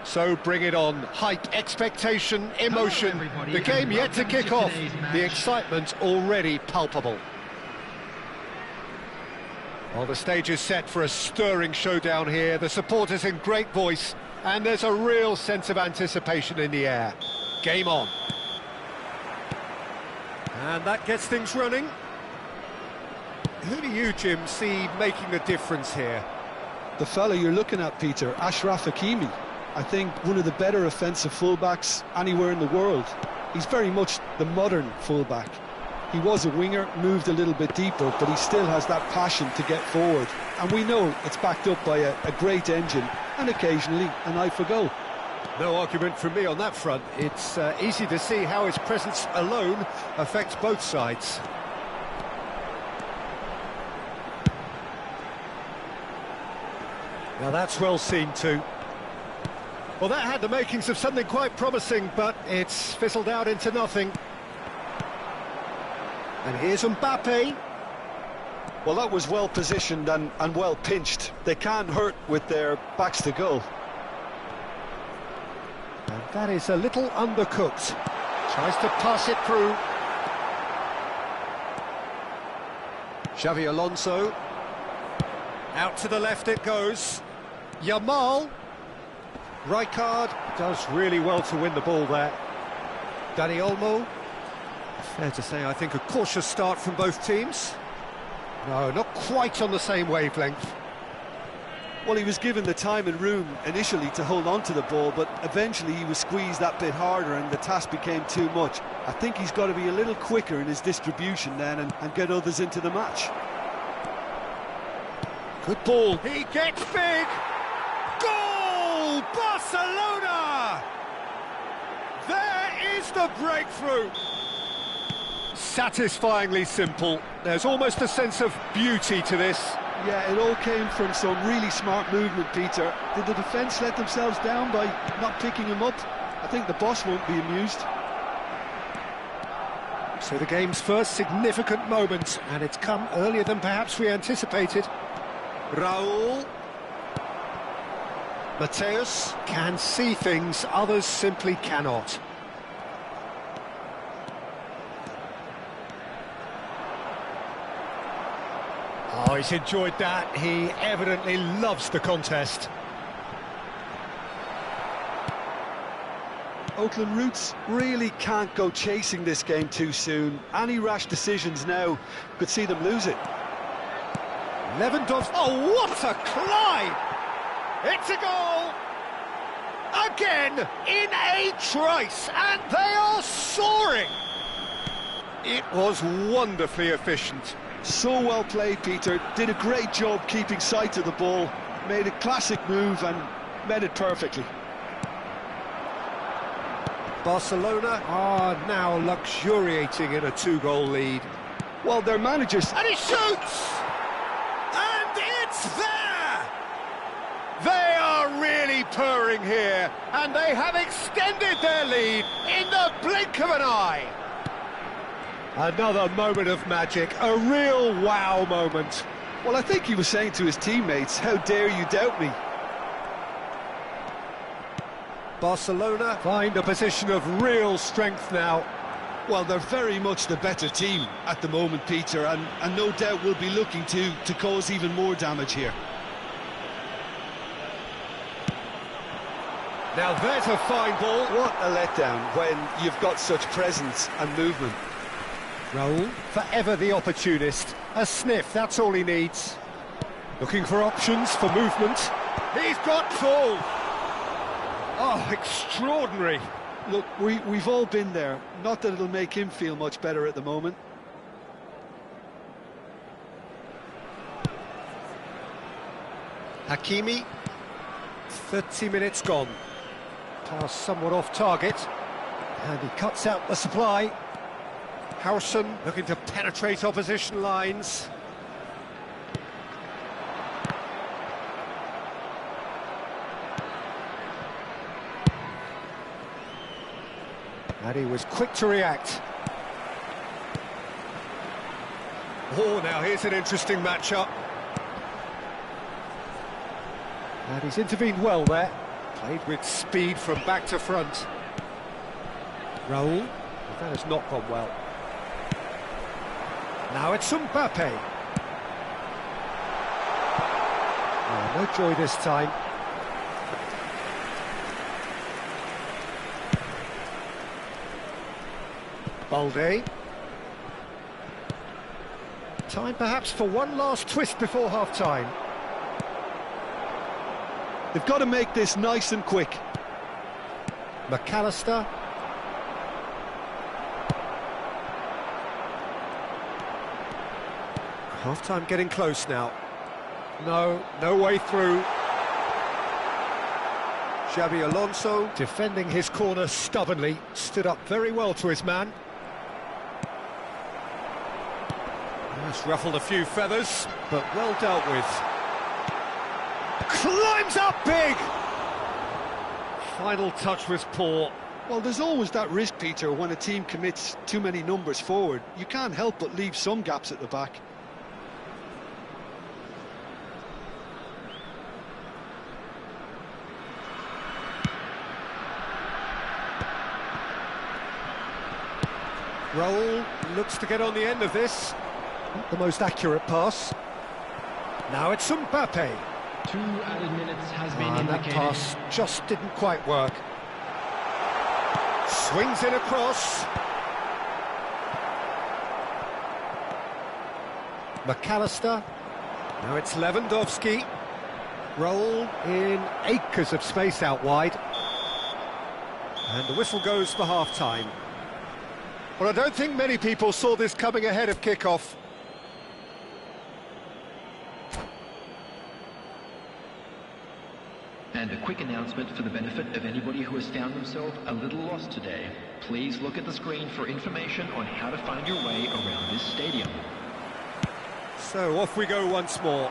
So bring it on. Hype, expectation, emotion. The game yet to kick off. The excitement already palpable. Well, the stage is set for a stirring showdown here. The supporters in great voice, and there's a real sense of anticipation in the air. Game on. And that gets things running. Who do you, Jim, see making a difference here? The fella you're looking at, Peter, Ashraf Hakimi. I think one of the better offensive fullbacks anywhere in the world. He's very much the modern fullback. He was a winger, moved a little bit deeper, but he still has that passion to get forward. And we know it's backed up by a great engine, and occasionally an eye for goal. No argument from me on that front. It's easy to see how his presence alone affects both sides. Now that's well seen too. Well, that had the makings of something quite promising, but it's fizzled out into nothing. And here's Mbappe. Well, that was well positioned and well pinched. They can't hurt with their backs to goal. And that is a little undercooked. Tries to pass it through. Xavi Alonso. Out to the left it goes. Yamal. Rijkaard does really well to win the ball there. Dani Olmo. Fair to say, I think, a cautious start from both teams. No, not quite on the same wavelength. Well, he was given the time and room initially to hold on to the ball, but eventually he was squeezed that bit harder and the task became too much. I think he's got to be a little quicker in his distribution then and get others into the match. Good ball. He gets big. Goal! Barcelona! There is the breakthrough. Satisfyingly simple. There's almost a sense of beauty to this. Yeah, it all came from some really smart movement, Peter. Did the defence let themselves down by not picking him up? I think the boss won't be amused. So the game's first significant moment, and it's come earlier than perhaps we anticipated. Raul. Mateus can see things others simply cannot. Oh, he's enjoyed that. He evidently loves the contest. Oakland Roots really can't go chasing this game too soon. Any rash decisions now could see them lose it. Lewandowski. Oh, what a climb! It's a goal! Again, in a trice, and they are soaring! It was wonderfully efficient. So well played, Peter. Did a great job keeping sight of the ball. Made a classic move and met it perfectly. Barcelona are now luxuriating in a two-goal lead. Well, their managers... And he shoots! And it's there! They are really purring here, and they have extended their lead in the blink of an eye. Another moment of magic, a real wow moment. Well, I think he was saying to his teammates, how dare you doubt me? Barcelona find a position of real strength now. Well, they're very much the better team at the moment, Peter, and no doubt will be looking to cause even more damage here. Now there's a fine ball. What a letdown when you've got such presence and movement. Raul, forever the opportunist. A sniff, that's all he needs. Looking for options, for movement. He's got full. Oh, extraordinary. Look, we've all been there. Not that it'll make him feel much better at the moment. Hakimi. 30 minutes gone. Pass somewhat off target. And he cuts out the supply. Howson looking to penetrate opposition lines. And he was quick to react. Oh, now here's an interesting matchup. And he's intervened well there. Played with speed from back to front. Raul. That has not gone well. Now it's Mbappe. Oh, no joy this time. Balde. Time perhaps for one last twist before half-time. They've got to make this nice and quick. McAllister. Half-time getting close now. No way through. Xabi Alonso defending his corner stubbornly, stood up very well to his man. That's ruffled a few feathers, but well dealt with. Climbs up big! Final touch was poor. Well, there's always that risk, Peter, when a team commits too many numbers forward. You can't help but leave some gaps at the back. Raul looks to get on the end of this. Not the most accurate pass. Now it's Mbappe. 2 added minutes has been And that indicated. pass just didn't quite work. Swings in across. McAllister. Now it's Lewandowski. Raul in acres of space out wide. And the whistle goes for half-time. Well, I don't think many people saw this coming ahead of kick-off. And a quick announcement for the benefit of anybody who has found themselves a little lost today. Please look at the screen for information on how to find your way around this stadium. So off we go once more.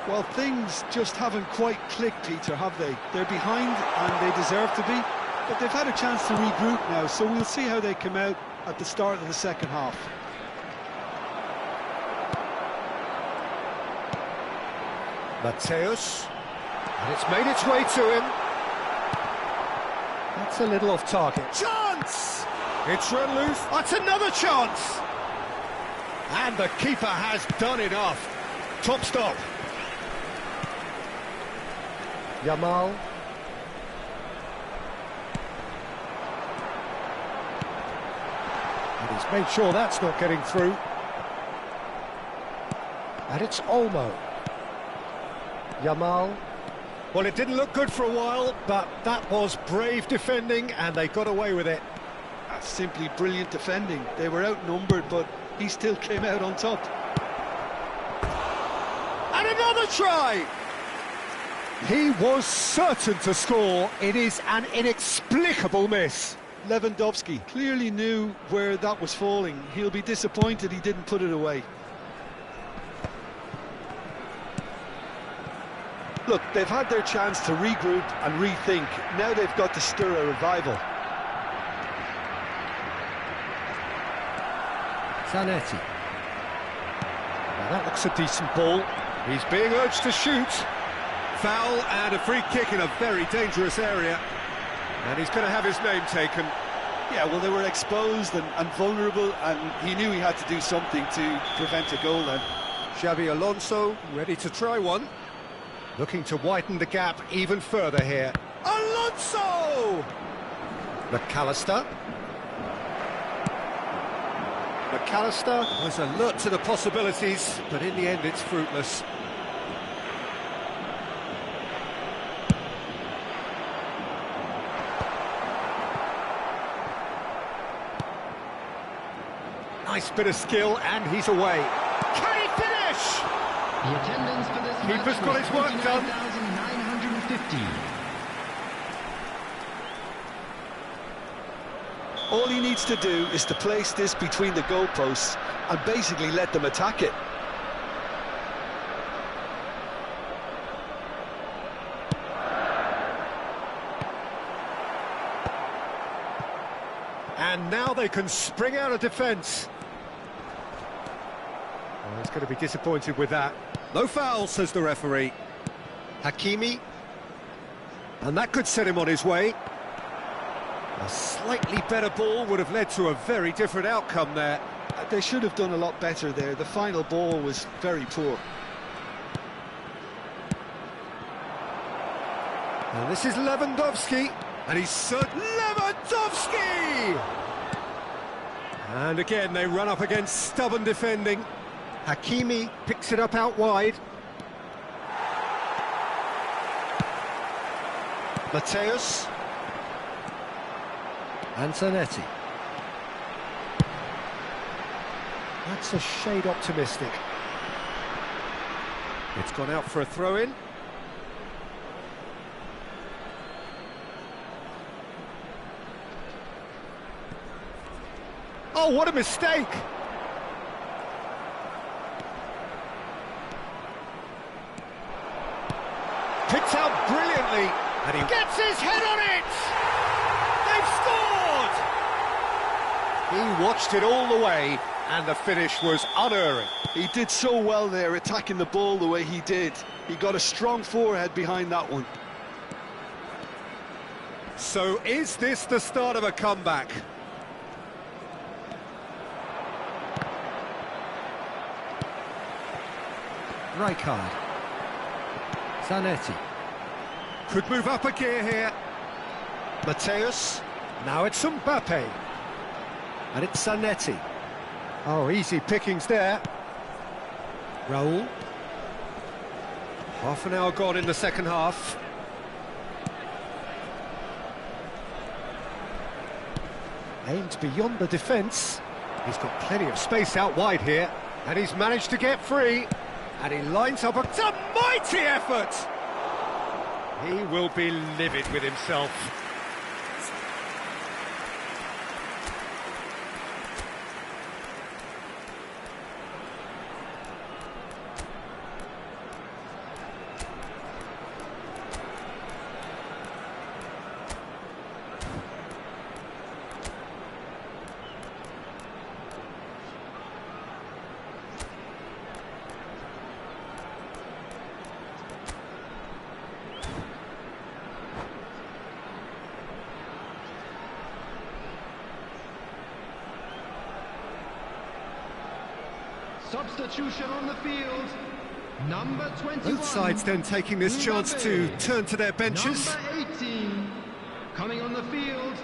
Well, things just haven't quite clicked, Peter, have they? They're behind and they deserve to be, but they've had a chance to regroup now, so we'll see how they come out at the start of the second half. Mateus. And it's made its way to him. That's a little off target. Chance! It's run loose. That's another chance! And the keeper has done enough. Top stop. Yamal. And he's made sure that's not getting through. And it's Olmo. Yamal. Well, it didn't look good for a while, but that was brave defending, and they got away with it. That's simply brilliant defending. They were outnumbered, but he still came out on top. And another try! He was certain to score. It is an inexplicable miss. Lewandowski clearly knew where that was falling. He'll be disappointed he didn't put it away. Look, they've had their chance to regroup and rethink. Now they've got to stir a revival. Zanetti. Now that looks a decent ball. He's being urged to shoot. Foul and a free kick in a very dangerous area. And he's going to have his name taken. Yeah, well, they were exposed and vulnerable, and he knew he had to do something to prevent a goal then. Xabi Alonso ready to try one. Looking to widen the gap even further here. Alonso! McAllister. McAllister was alert to the possibilities, but in the end it's fruitless. Nice bit of skill, and he's away. Can he finish? The attendance for this match Keeper's got was his work done. 29,950. All he needs to do is to place this between the goalposts and basically let them attack it. And now they can spring out of defence. Oh, he's going to be disappointed with that. No foul, says the referee. Hakimi. And that could set him on his way. A slightly better ball would have led to a very different outcome there. They should have done a lot better there. The final ball was very poor. And this is Lewandowski, and he's Lewandowski! And again, they run up against stubborn defending. Hakimi picks it up out wide. Mateus. Antonetti. That's a shade optimistic. It's gone out for a throw-in. Oh, what a mistake! Picked out brilliantly, and he gets his head on it! They've scored! He watched it all the way, and the finish was unerring. He did so well there, attacking the ball the way he did. He got a strong forehead behind that one. So is this the start of a comeback? Rijkaard. Zanetti. Could move up a gear here. Mateus. Now it's Mbappe. And it's Zanetti. Oh, easy pickings there. Raul. Half an hour gone in the second half. Aimed beyond the defence. He's got plenty of space out wide here. And he's managed to get free. And he lines up a mighty effort! He will be livid with himself. Substitution on the field, number 21. Both sides then taking this chance to turn to their benches. Number 18, coming on the field,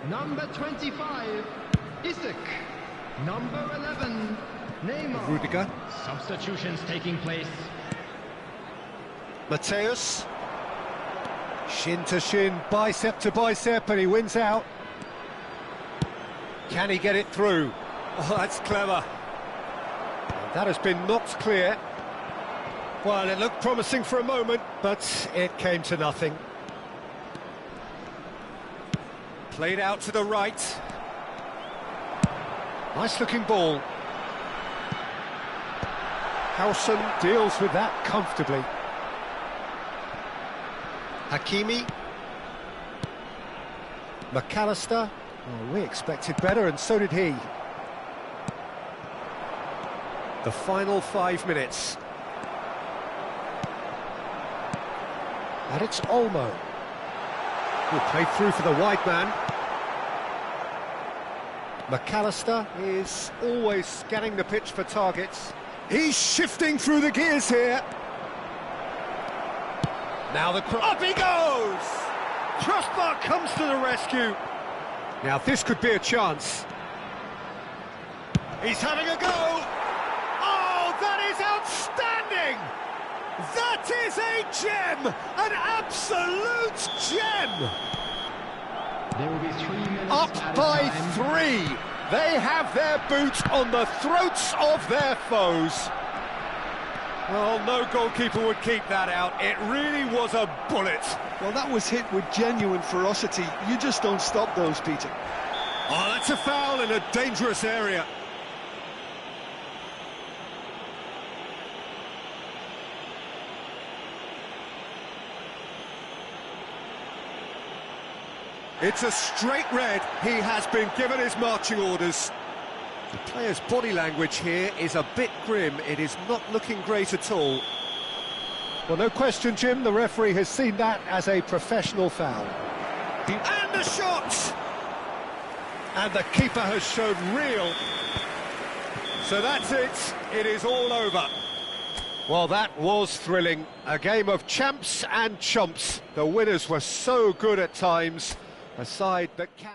number 25, Isaac. Number 11, Neymar. Rudiger. Substitutions taking place. Mateus. Shin to shin, bicep to bicep, and he wins out. Can he get it through? Oh, that's clever. That has been knocked clear. Well, it looked promising for a moment, but it came to nothing. Played out to the right. Nice-looking ball. Howson deals with that comfortably. Hakimi. McAllister. Oh, we expected better, and so did he. The final 5 minutes. And it's Olmo. Who played through for the wide man. McAllister is always scanning the pitch for targets. He's shifting through the gears here. Now the cross. Up he goes! Crossbar comes to the rescue. Now this could be a chance. He's having a go. That is outstanding! That is a gem! An absolute gem! There will be 3 minutes Up by 3! They have their boot on the throats of their foes. Well, no goalkeeper would keep that out. It really was a bullet. Well, that was hit with genuine ferocity. You just don't stop those, Peter. Oh, that's a foul in a dangerous area. It's a straight red. He has been given his marching orders. The player's body language here is a bit grim. It is not looking great at all. Well, no question, Jim, the referee has seen that as a professional foul. And the shot! And the keeper has shown real. So that's it. It is all over. Well, that was thrilling. A game of champs and chumps. The winners were so good at times. A side that can...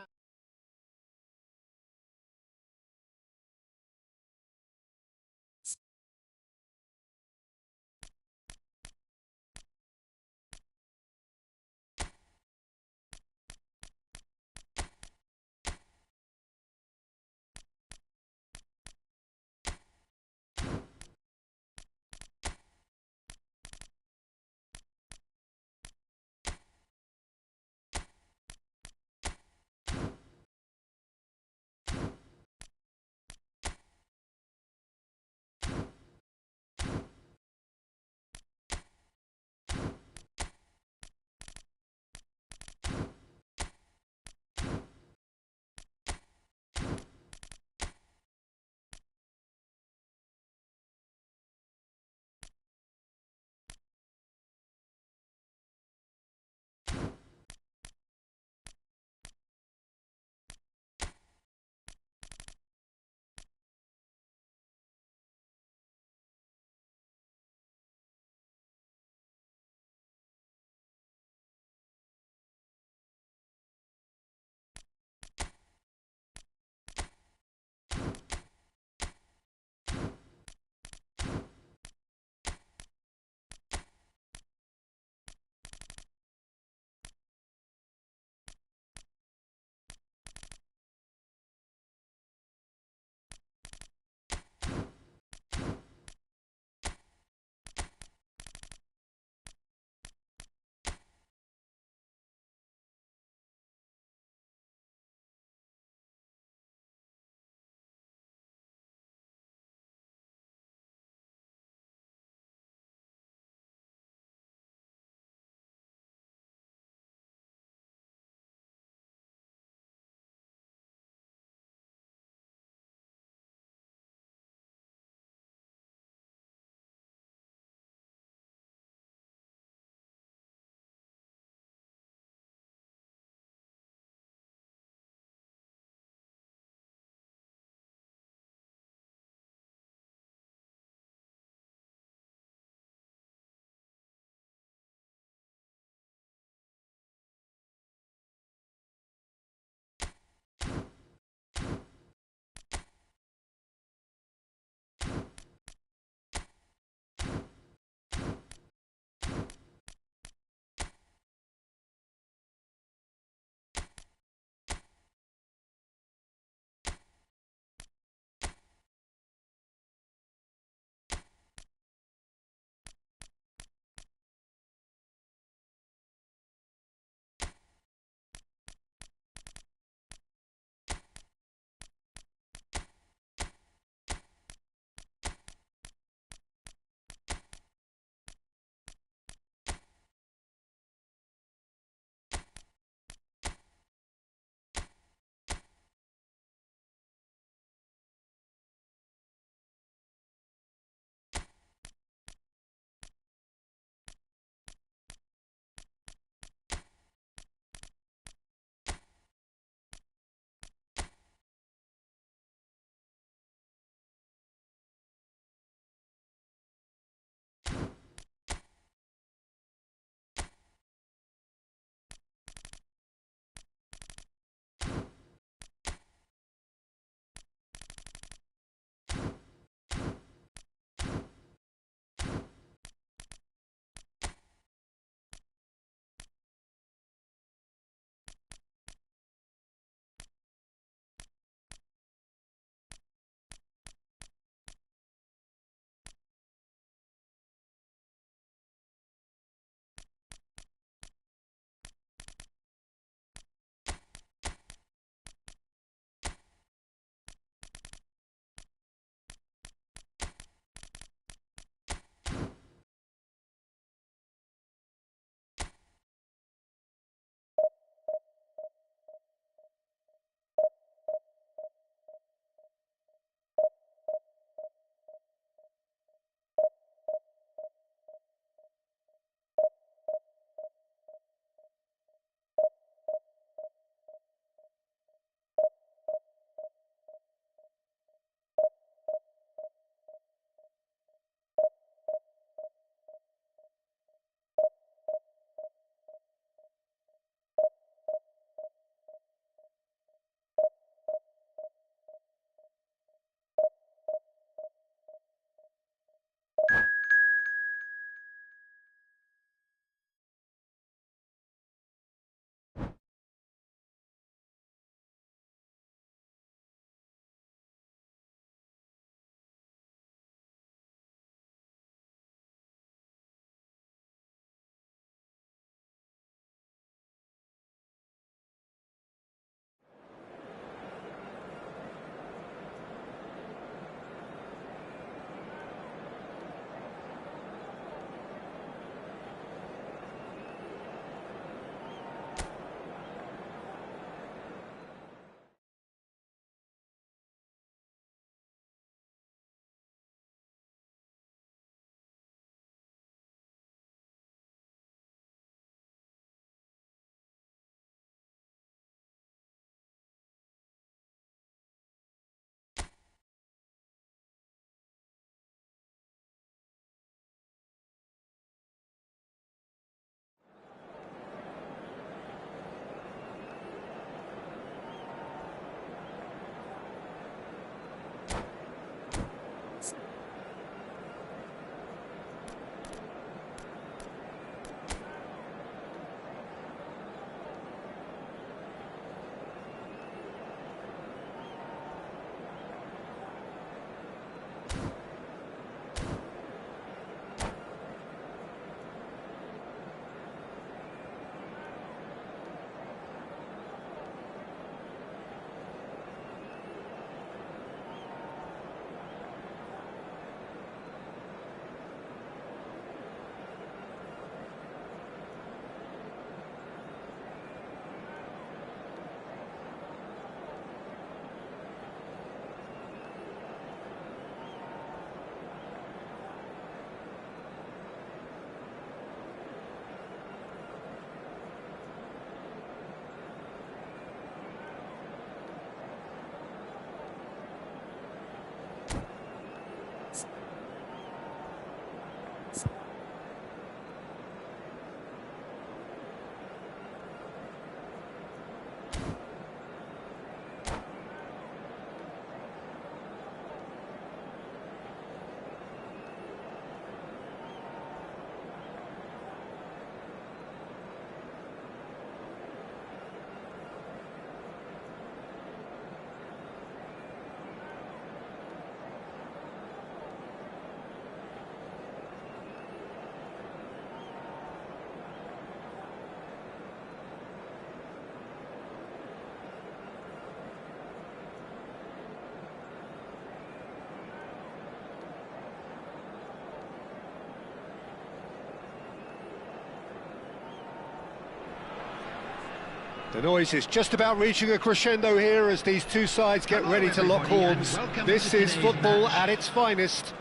The noise is just about reaching a crescendo here as these two sides get ready to lock horns. This is football at its finest.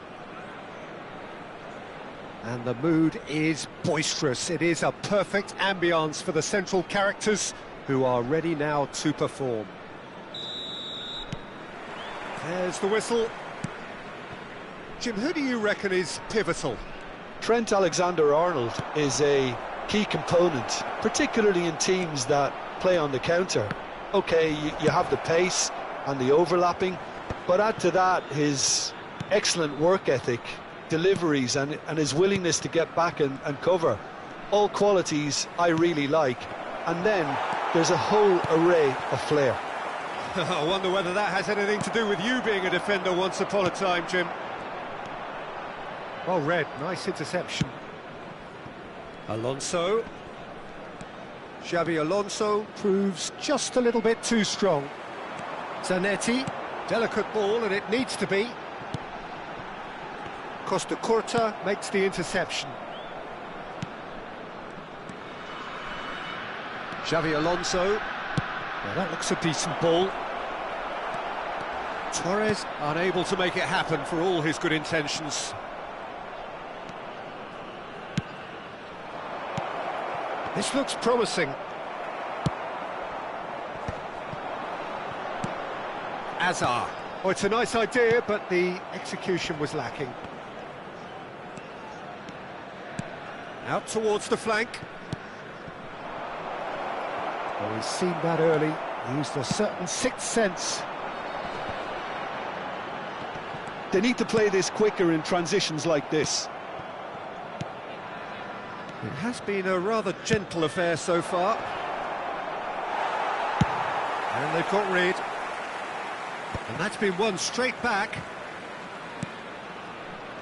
And the mood is boisterous. It is a perfect ambience for the central characters who are ready now to perform. There's the whistle. Jim, who do you reckon is pivotal? Trent Alexander-Arnold is a key component, particularly in teams that play on the counter. Okay, you have the pace and the overlapping, but add to that his excellent work ethic, deliveries and his willingness to get back and cover. All qualities I really like. And then there's a whole array of flair. I wonder whether that has anything to do with you being a defender once upon a time, Jim. Well read, nice interception. Alonso. Xabi Alonso proves just a little bit too strong. Zanetti, delicate ball, and it needs to be. Costa Curta makes the interception. Xabi Alonso. Well, that looks a decent ball. Torres unable to make it happen for all his good intentions. This looks promising. Azar. Oh, it's a nice idea, but the execution was lacking. Out towards the flank. Well, he's seen that early. He used a certain sixth sense. They need to play this quicker in transitions like this. It has been a rather gentle affair so far. And they've got rid. And that's been won straight back.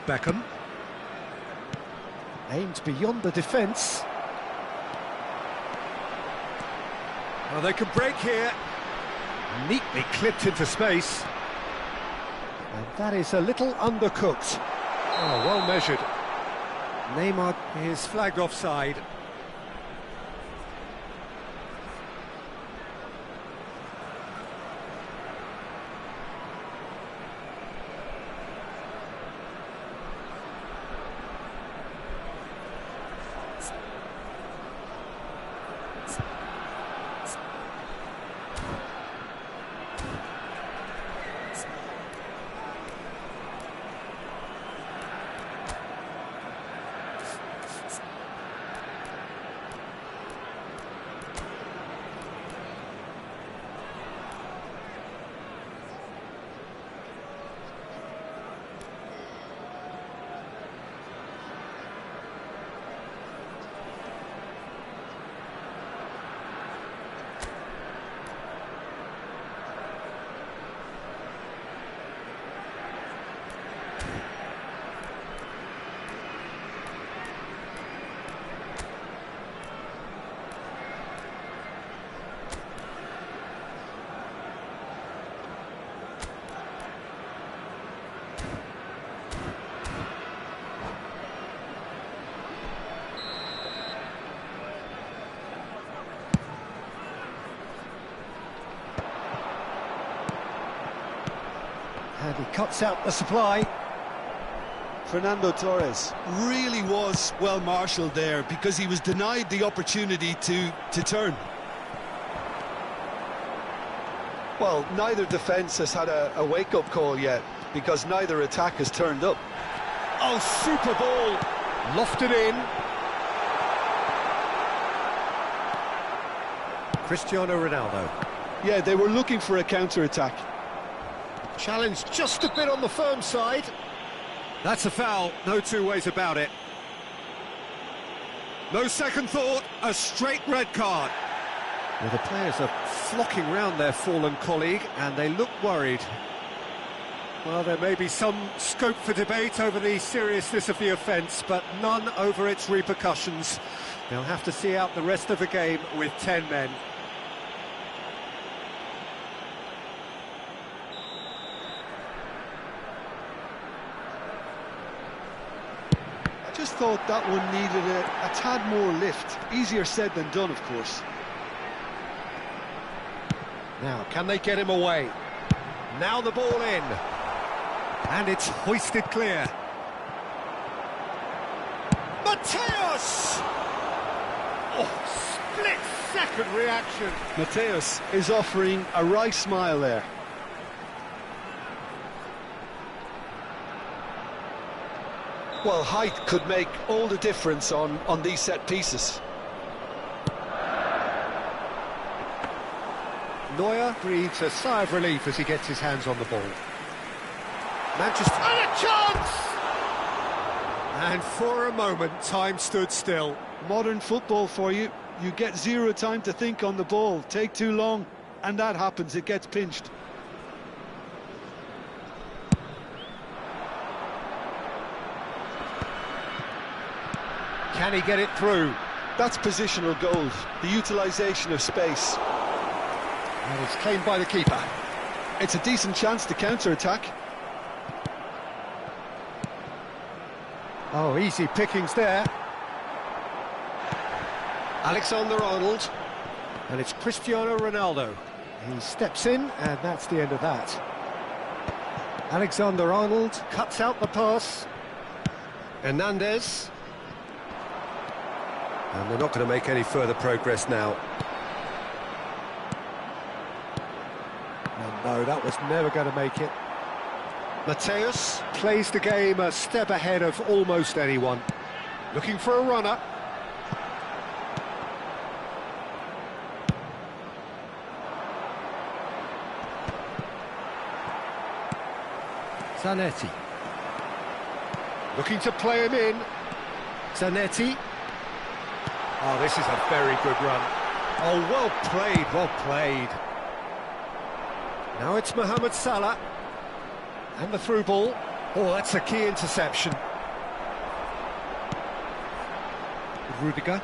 Beckham. Aimed beyond the defence. Well, they can break here. Neatly clipped into space. And that is a little undercooked. Oh, well measured. Neymar is flagged offside. And he cuts out the supply. Fernando Torres. Really was well marshalled there because he was denied the opportunity to turn. Well, neither defence has had a wake-up call yet because neither attack has turned up. Oh, super ball! Lofted in. Cristiano Ronaldo. Yeah, they were looking for a counter-attack. Challenged just a bit on the firm side. That's a foul, no two ways about it. No second thought, a straight red card. Well, the players are flocking round their fallen colleague and they look worried. Well, there may be some scope for debate over the seriousness of the offence, but none over its repercussions. They'll have to see out the rest of the game with 10 men. I just thought that one needed a tad more lift. Easier said than done, of course. Now, can they get him away? Now the ball in. And it's hoisted clear. Mateus! Oh, split-second reaction. Mateus is offering a wry smile there. Well, height could make all the difference on these set pieces. Neuer breathes a sigh of relief as he gets his hands on the ball. Manchester... And a chance! And for a moment, time stood still. Modern football for you. You get zero time to think on the ball. Take too long, and that happens. It gets pinched. Can he get it through? That's positional gold, the utilisation of space. And it's claimed by the keeper. It's a decent chance to counter-attack. Oh, easy pickings there. Alexander-Arnold. And it's Cristiano Ronaldo. He steps in, and that's the end of that. Alexander-Arnold cuts out the pass. Hernandez. And they're not going to make any further progress now. And no, that was never going to make it. Mateus plays the game a step ahead of almost anyone. Looking for a runner. Zanetti. Looking to play him in. Zanetti. Oh, this is a very good run. Oh, well played, well played. Now it's Mohamed Salah. And the through ball. Oh, that's a key interception. Rudiger.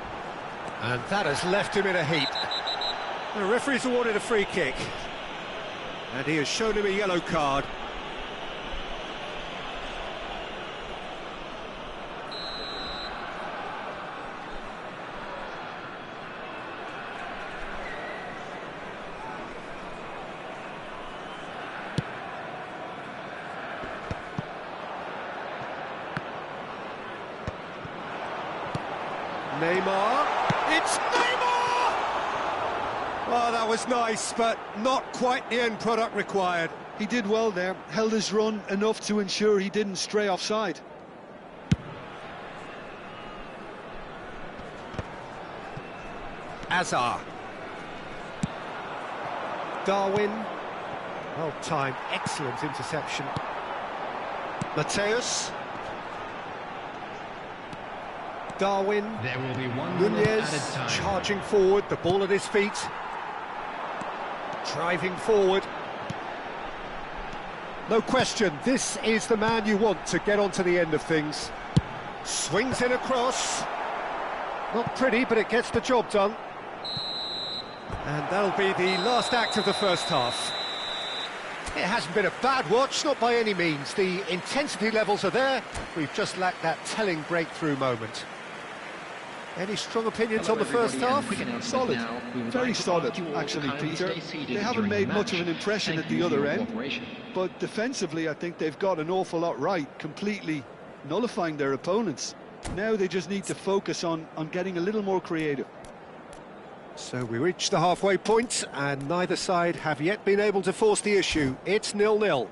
And that has left him in a heap. The referee's awarded a free kick. And he has shown him a yellow card. Neymar, it's Neymar! Oh, that was nice, but not quite the end product required. He did well there, held his run enough to ensure he didn't stray offside. Azar. Darwin. Well timed, excellent interception. Mateus. Darwin. There will be one Nunez charging forward, the ball at his feet. Driving forward. No question, this is the man you want to get onto the end of things. Swings in across. Not pretty, but it gets the job done. And that'll be the last act of the first half. It hasn't been a bad watch, not by any means. The intensity levels are there. We've just lacked that telling breakthrough moment. Any strong opinions on the first half? Solid, very solid, actually, Peter. They haven't made much of an impression at the other end, but defensively I think they've got an awful lot right, completely nullifying their opponents. Now they just need to focus on getting a little more creative. So we reach the halfway point, and neither side have yet been able to force the issue. It's 0-0.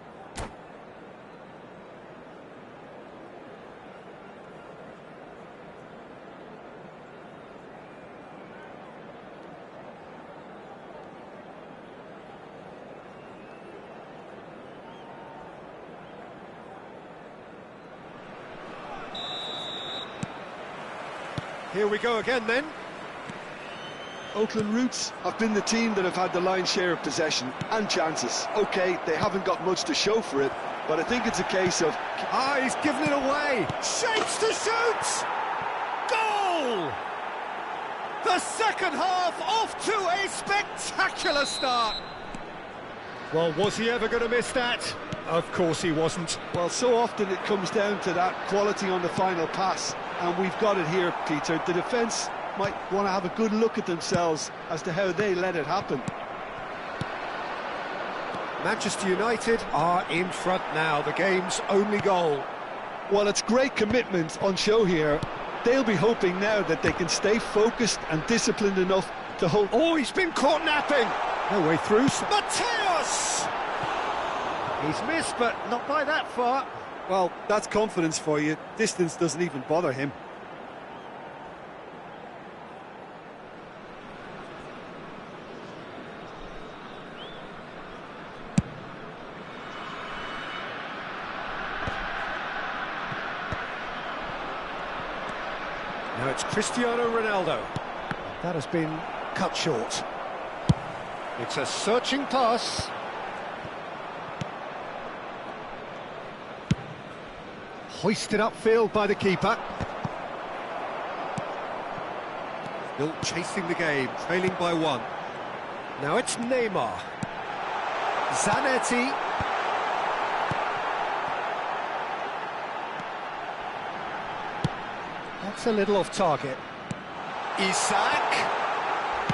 Here we go again then. Oakland Roots have been the team that have had the lion's share of possession and chances. OK, they haven't got much to show for it, but I think it's a case of... Ah, he's given it away! Shapes to shoot! Goal! The second half off to a spectacular start! Well, was he ever going to miss that? Of course he wasn't. Well, so often it comes down to that quality on the final pass, and we've got it here, Peter. The defence might want to have a good look at themselves as to how they let it happen. Manchester United are in front now, the game's only goal. Well, it's great commitment on show here. They'll be hoping now that they can stay focused and disciplined enough to hold... Oh, he's been caught napping! No way through. Mateus! He's missed, but not by that far. Well, that's confidence for you. Distance doesn't even bother him. Now it's Cristiano Ronaldo. That has been cut short. It's a searching pass. Hoisted upfield by the keeper. Still chasing the game, trailing by 1. Now it's Neymar. Zanetti. That's a little off target. Isak.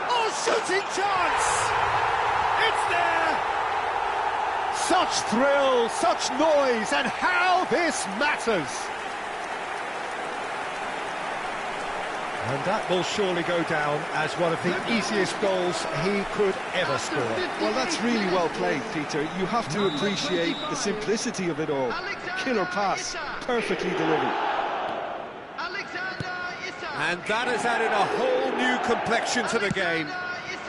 Oh, shooting chance! It's there! Such thrill, such noise, and how this matters! And that will surely go down as one of the easiest goals he could ever score. Well, that's really well played, Peter. You have to appreciate the simplicity of it all. Killer pass, perfectly delivered. And that has added a whole new complexion to the game.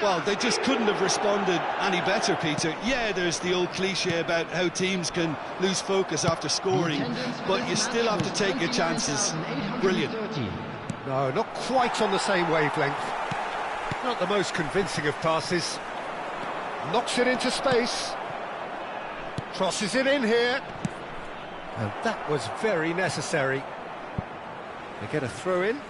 Well, they just couldn't have responded any better, Peter. Yeah, there's the old cliche about how teams can lose focus after scoring, but you still have to take your chances. Brilliant. No, not quite on the same wavelength. Not the most convincing of passes. Knocks it into space. Crosses it in here. And that was very necessary. They get a throw in.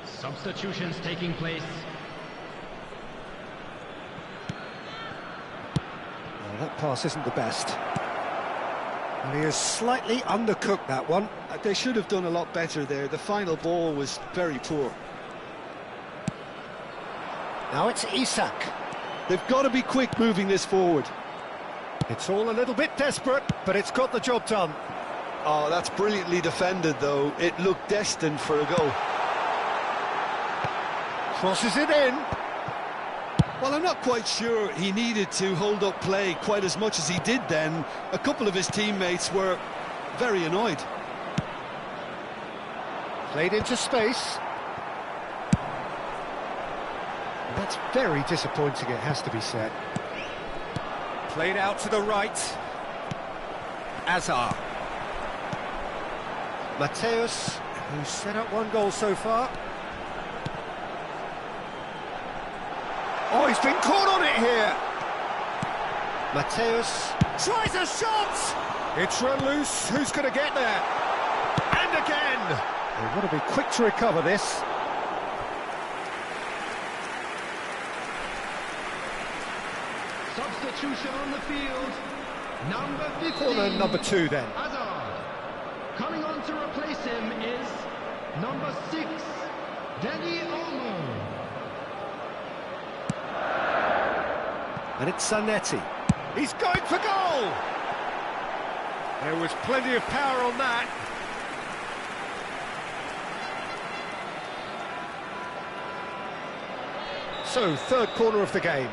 Substitutions taking place. Well, that pass isn't the best. And he has slightly undercooked that one. They should have done a lot better there. The final ball was very poor. Now it's Isak. They've got to be quick moving this forward. It's all a little bit desperate, but it's got the job done. Oh, that's brilliantly defended, though. It looked destined for a goal. Crosses it in. Well, I'm not quite sure he needed to hold up play quite as much as he did then. A couple of his teammates were very annoyed. Played into space. And that's very disappointing, it has to be said. Played out to the right. Azar. Mateus, who's set up 1 goal so far. Oh, he's been caught on it here. Mateus tries a shot. It's run loose. Who's going to get there? And again. They've got to be quick to recover this. Substitution on the field. Number 15. Corner number 2 then. Hazard. Coming on to replace him is number 6, Danny Olmo. And it's Zanetti. He's going for goal! There was plenty of power on that. So, third corner of the game.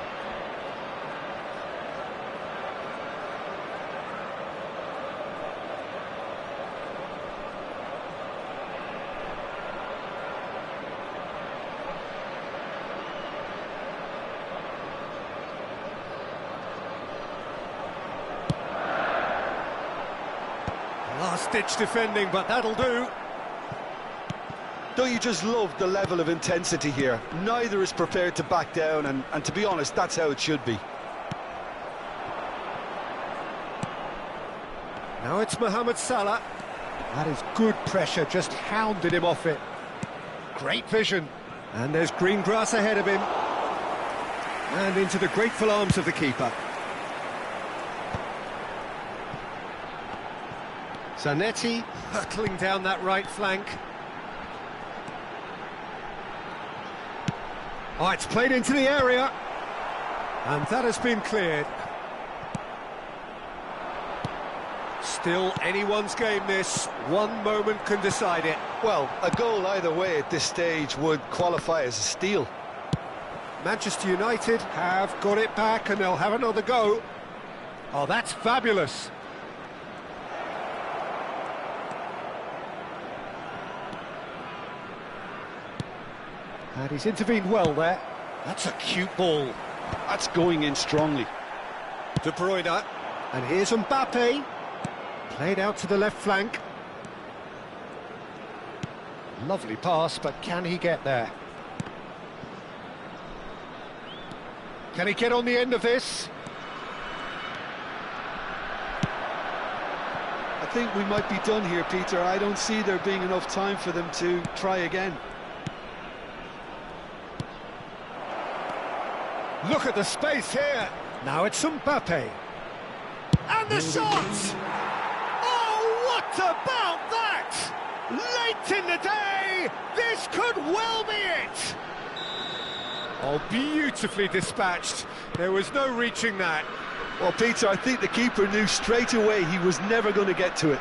Last-ditch defending, but that'll do. Don't you just love the level of intensity here? Neither is prepared to back down, and to be honest, that's how it should be. Now it's Mohamed Salah. That is good pressure, just hounded him off it. Great vision. And there's green grass ahead of him. And into the grateful arms of the keeper. Zanetti hurtling down that right flank. Oh, it's played into the area. And that has been cleared. Still anyone's game this. One moment can decide it. Well, a goal either way at this stage would qualify as a steal. Manchester United have got it back and they'll have another go. Oh, that's fabulous. And he's intervened well there. That's a cute ball. That's going in strongly. De Bruyne. And here's Mbappe. Played out to the left flank. Lovely pass, but can he get there? Can he get on the end of this? I think we might be done here, Peter. I don't see there being enough time for them to try again. Look at the space here. Now it's Mbappe. And the shot! Oh, what about that? Late in the day, this could well be it. Oh, beautifully dispatched. There was no reaching that. Well, Peter, I think the keeper knew straight away he was never going to get to it.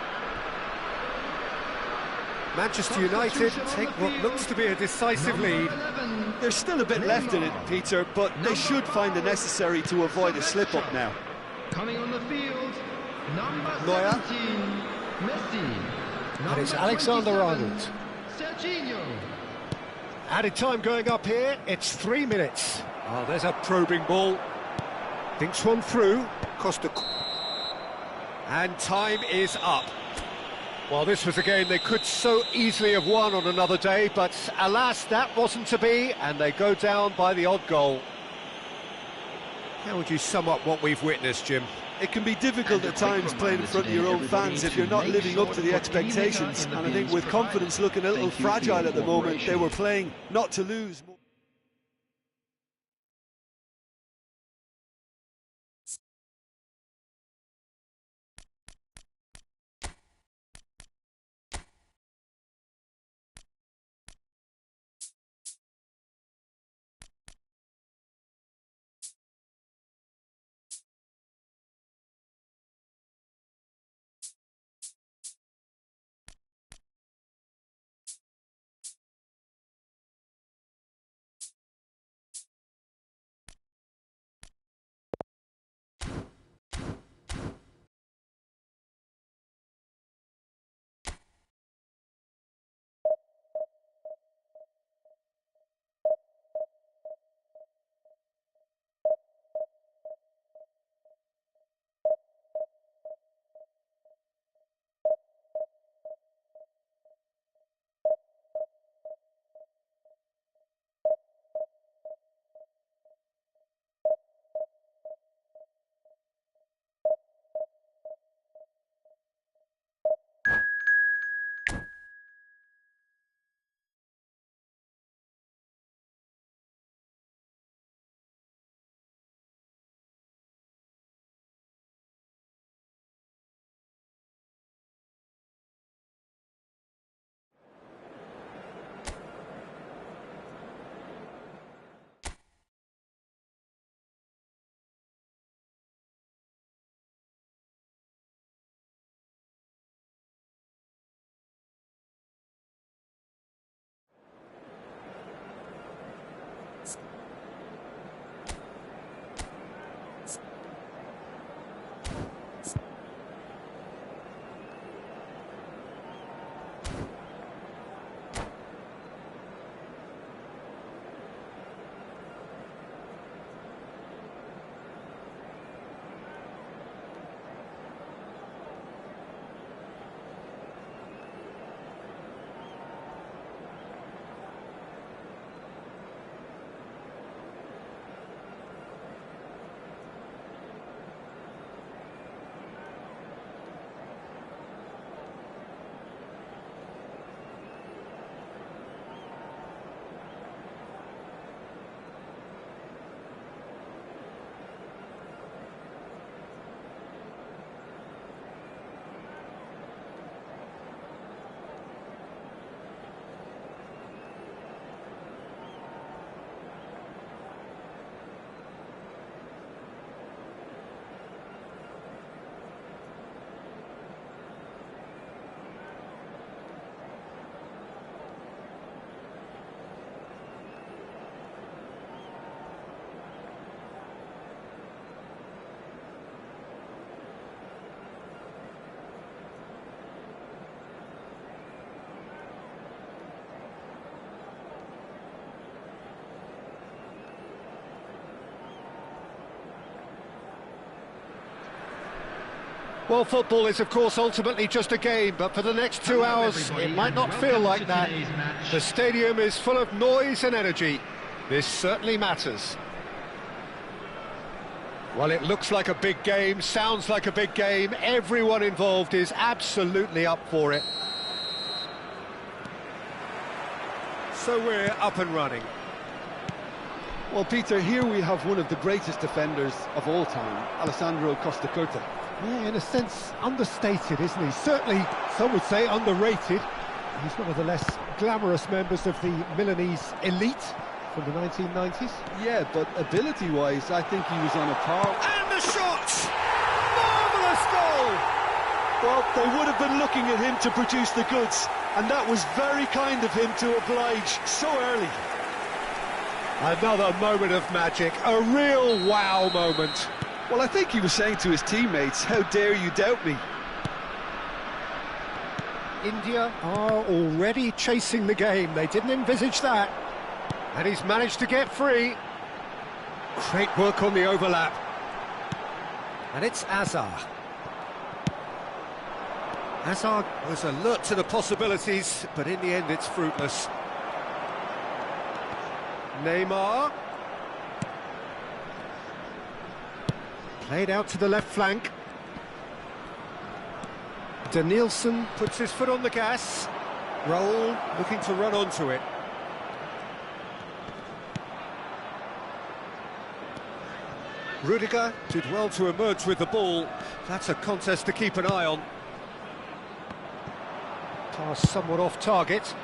Manchester United take what looks to be a decisive lead. There's still a bit left in it, Peter, but they should find the necessary to avoid a slip-up now. Coming on the field, number Neuer. 17, Messi. And it's Alexander-Arnold. Serginho. Added time going up here, it's 3 minutes. Oh, there's a probing ball. Thinks one through. Costa. And time is up. Well, this was a game they could so easily have won on another day, but alas, that wasn't to be, and they go down by the odd goal. How would you sum up what we've witnessed, Jim? It can be difficult at times playing in front of your own fans if you're not living up to the expectations, and I think with confidence looking a little fragile at the moment, they were playing not to lose. Well, football is, of course, ultimately just a game, but for the next 2 hours, it might not feel like that. The stadium is full of noise and energy. This certainly matters. Well, it looks like a big game, sounds like a big game. Everyone involved is absolutely up for it. So we're up and running. Well, Peter, here we have one of the greatest defenders of all time, Alessandro Costacurta. Yeah, in a sense, understated, isn't he? Certainly, some would say underrated. He's one of the less glamorous members of the Milanese elite from the 1990s. Yeah, but ability-wise, I think he was on a par. And the shot! Marvellous goal! Well, they would have been looking at him to produce the goods, and that was very kind of him to oblige so early. Another moment of magic, a real wow moment. Well, I think he was saying to his teammates, how dare you doubt me? India are already chasing the game. They didn't envisage that. And he's managed to get free. Great work on the overlap. And it's Azar. Azar was alert to the possibilities, but in the end it's fruitless. Neymar. Played out to the left flank. Danielson puts his foot on the gas. Raul looking to run onto it. Rudiger did well to emerge with the ball. That's a contest to keep an eye on. Pass somewhat off target.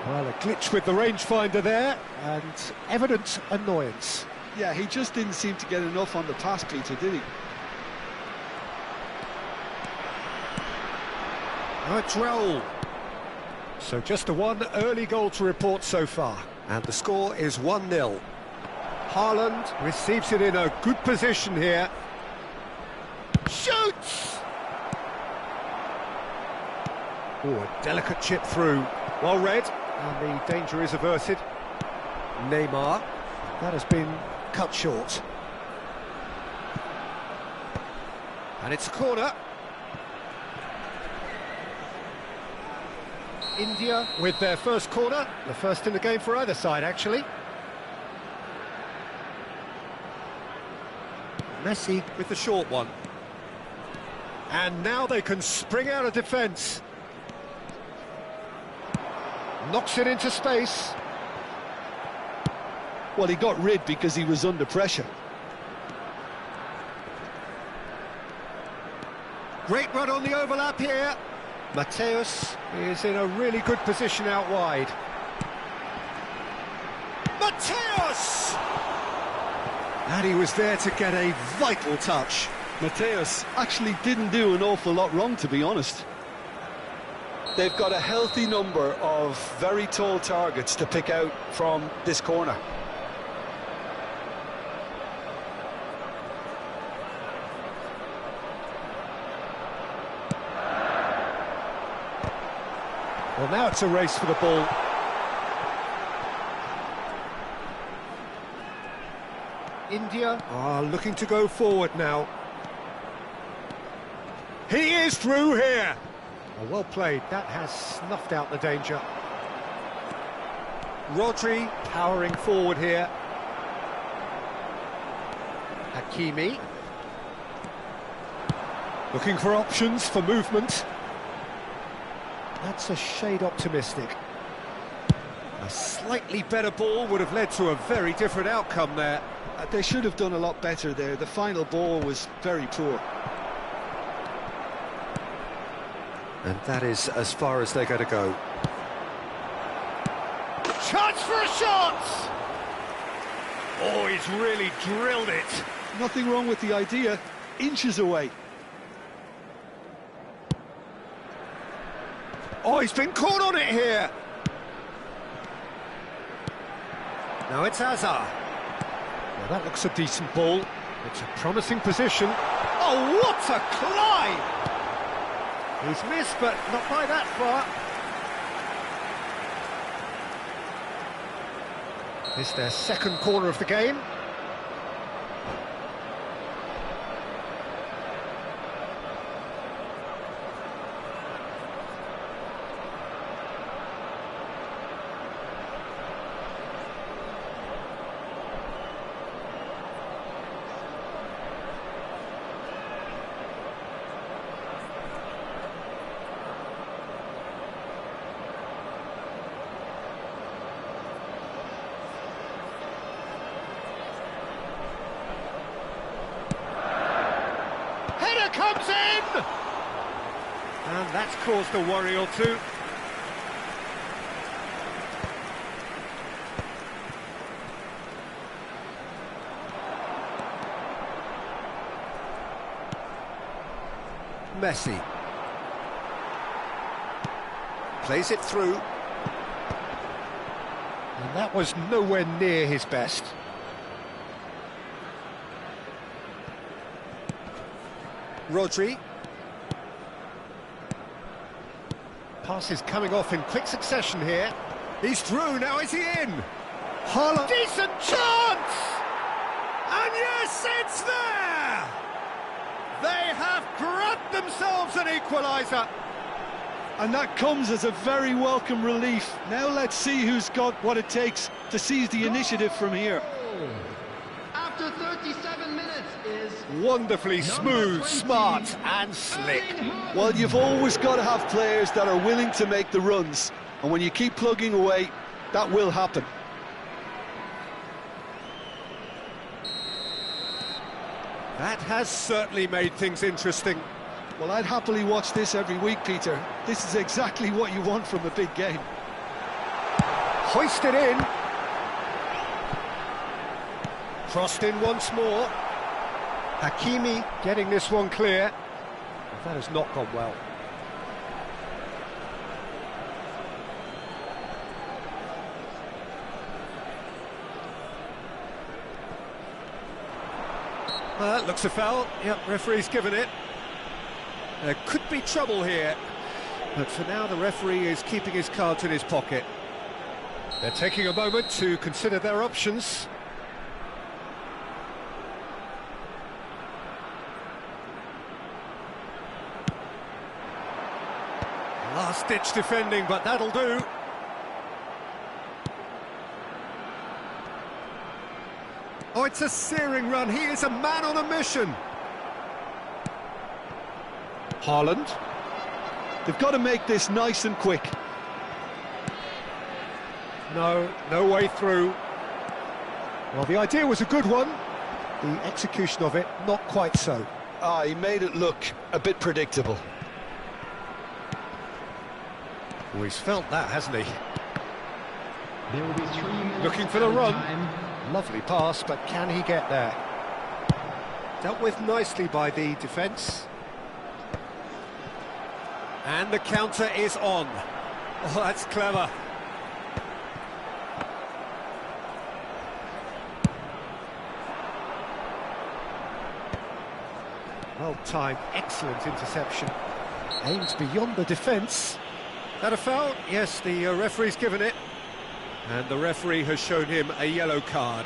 Well, a glitch with the rangefinder there, and evident annoyance. Yeah, he just didn't seem to get enough on the pass, Peter, did he? Now it's Raul. So just a one early goal to report so far, and the score is 1-0. Haaland receives it in a good position here. Shoots! Oh, a delicate chip through. Well read, and the danger is averted. Neymar, that has been cut short. And it's a corner. India with their first corner, the first in the game for either side, actually. Messi with the short one. And now they can spring out of defence. Knocks it into space. Well, he got rid because he was under pressure. Great run on the overlap here. Mateus is in a really good position out wide. Mateus! And he was there to get a vital touch. Mateus actually didn't do an awful lot wrong, to be honest. They've got a healthy number of very tall targets to pick out from this corner. Well, now it's a race for the ball. India are looking to go forward now. He is through here. Oh, well played. That has snuffed out the danger. Rodri powering forward here. Hakimi. Looking for options for movement. That's a shade optimistic. A slightly better ball would have led to a very different outcome there. They should have done a lot better there. The final ball was very poor. And that is as far as they're going to go. Chance for a shot! Oh, he's really drilled it. Nothing wrong with the idea. Inches away. Oh, he's been caught on it here. Now it's Azar. Well, that looks a decent ball. It's a promising position. Oh, what a climb! He's missed, but not by that far. This is their second corner of the game. And that's caused a worry or two. Messi. Plays it through. And that was nowhere near his best. Rodri. Passes coming off in quick succession here. He's through, now is he in? Haaland. Decent chance! And yes, it's there! They have grabbed themselves an equaliser. And that comes as a very welcome relief. Now let's see who's got what it takes to seize the initiative from here. After 37 minutes is... Wonderfully smooth, smart and slick. Well, you've always got to have players that are willing to make the runs. And when you keep plugging away, that will happen. That has certainly made things interesting. Well, I'd happily watch this every week, Peter. This is exactly what you want from a big game. Hoisted in. Crossed in once more. Hakimi getting this one clear. That has not gone well. That looks a foul. Yep, referee's given it. There could be trouble here, but for now the referee is keeping his cards in his pocket. They're taking a moment to consider their options. Last-ditch defending, but that'll do. Oh, it's a searing run. He is a man on a mission. Haaland. They've got to make this nice and quick. No way through. Well, the idea was a good one. The execution of it, not quite so. He made it look a bit predictable. Oh, he's felt that, hasn't he? There will be 3 minutes. Looking for the run. Time. Lovely pass, but can he get there? Dealt with nicely by the defence. And the counter is on. Oh, that's clever. Well timed, excellent interception. Aims beyond the defence. That a foul? Yes, the referee's given it. And the referee has shown him a yellow card.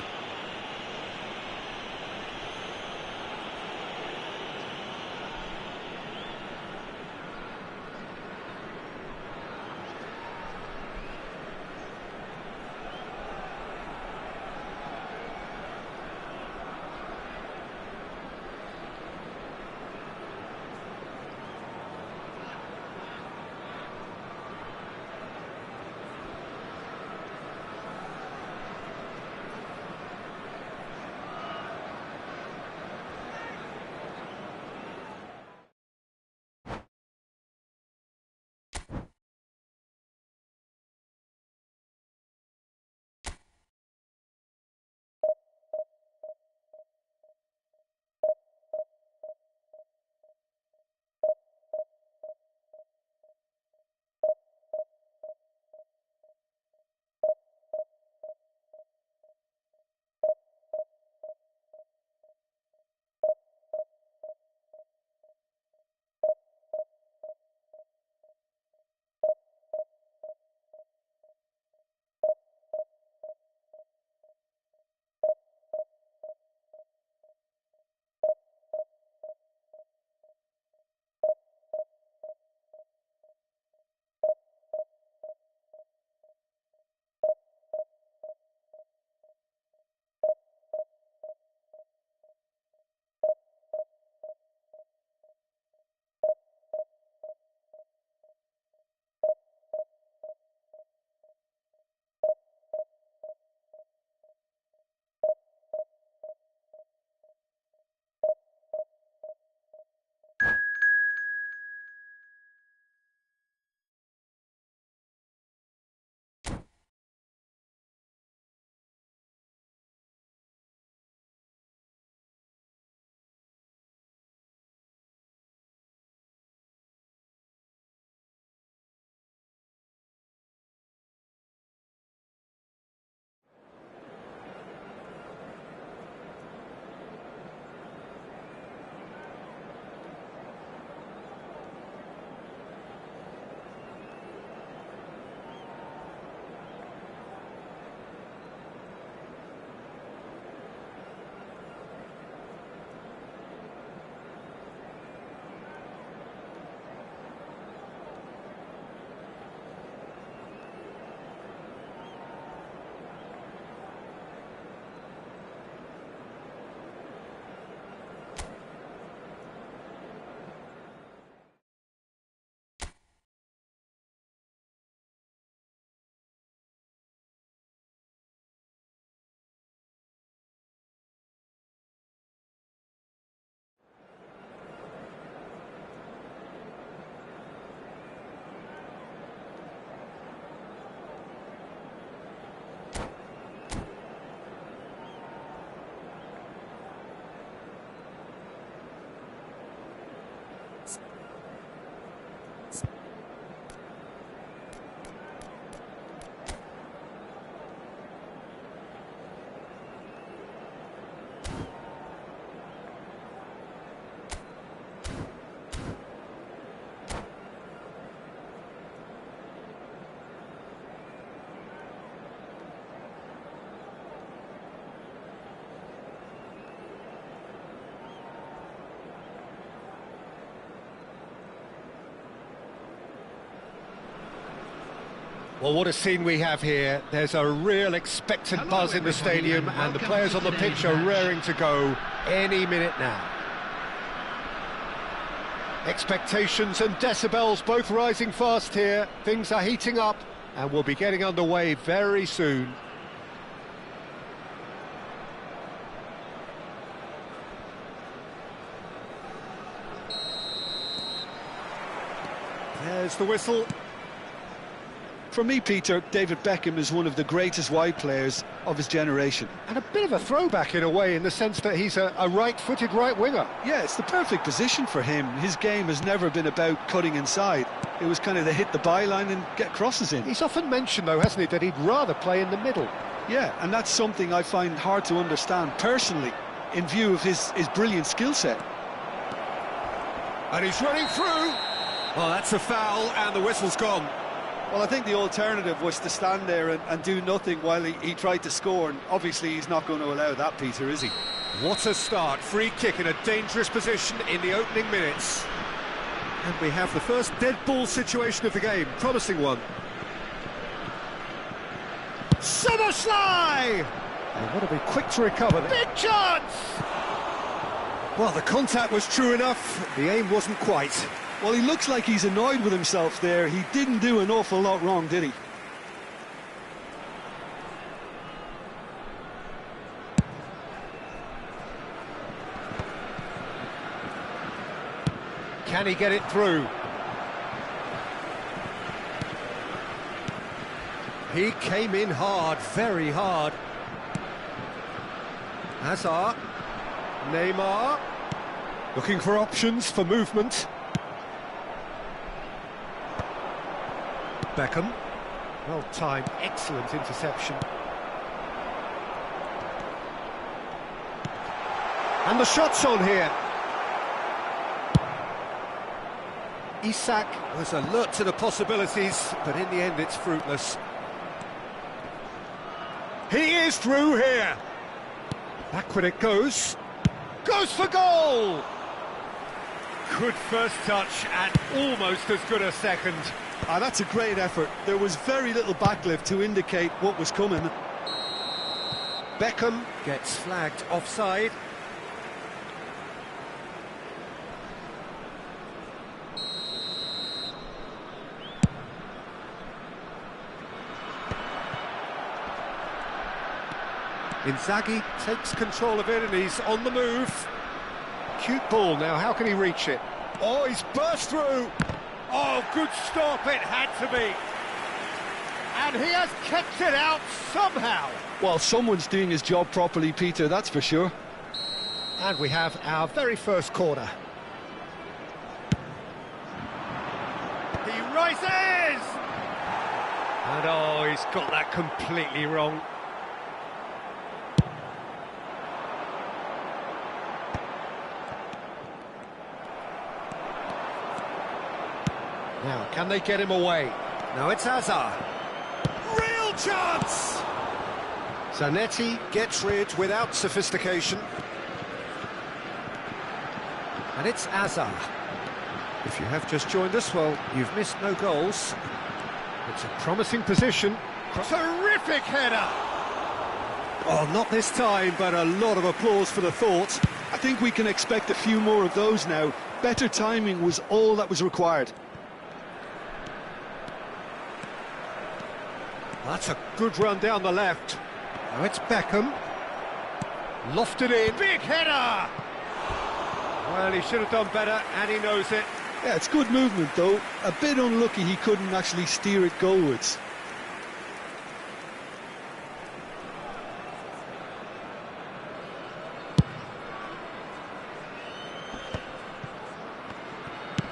Well, what a scene we have here. There's a real expectant buzz in the stadium, and the players on the pitch are raring to go any minute now. Expectations and decibels both rising fast here. Things are heating up, and we'll be getting underway very soon. There's the whistle. For me, Peter, David Beckham is one of the greatest wide players of his generation. And a bit of a throwback in a way, in the sense that he's a right-footed right winger. Yeah, it's the perfect position for him. His game has never been about cutting inside. It was kind of the hit the byline and get crosses in. He's often mentioned, though, hasn't he, that he'd rather play in the middle. Yeah, and that's something I find hard to understand personally, in view of his brilliant skill set. And he's running through. Well, that's a foul, and the whistle's gone. Well, I think the alternative was to stand there and do nothing while he tried to score, and obviously he's not going to allow that, Peter, is he? What a start. Free kick in a dangerous position in the opening minutes. And we have the first dead ball situation of the game. Promising one. Somersley! They want to be quick to recover. Big chance! Well, the contact was true enough. The aim wasn't quite. Well, he looks like he's annoyed with himself there. He didn't do an awful lot wrong, did he? Can he get it through? He came in hard, very hard. Hazard. Neymar. Looking for options for movement. Beckham. Well timed, excellent interception. And the shot's on here. Isak was alert to the possibilities, but in the end it's fruitless. He is through here. Backward it goes. Goes for goal! Good first touch and almost as good a second. Ah, that's a great effort. There was very little backlift to indicate what was coming. Beckham gets flagged offside. Inzaghi takes control of it and he's on the move. Cute ball now, how can he reach it? Oh, he's burst through! Oh, good stop, it had to be. And he has kept it out somehow. Well, someone's doing his job properly, Peter, that's for sure. And we have our very first corner. He rises! And oh, he's got that completely wrong. Now, can they get him away? Now it's Hazard. Real chance! Zanetti gets rid without sophistication. And it's Hazard. If you have just joined us, well, you've missed no goals. It's a promising position. Terrific header! Oh, not this time, but a lot of applause for the thought. I think we can expect a few more of those now. Better timing was all that was required. That's a good run down the left. Now it's Beckham. Lofted in. Big header! Well, he should have done better, and he knows it. Yeah, it's good movement, though. A bit unlucky he couldn't actually steer it goalwards.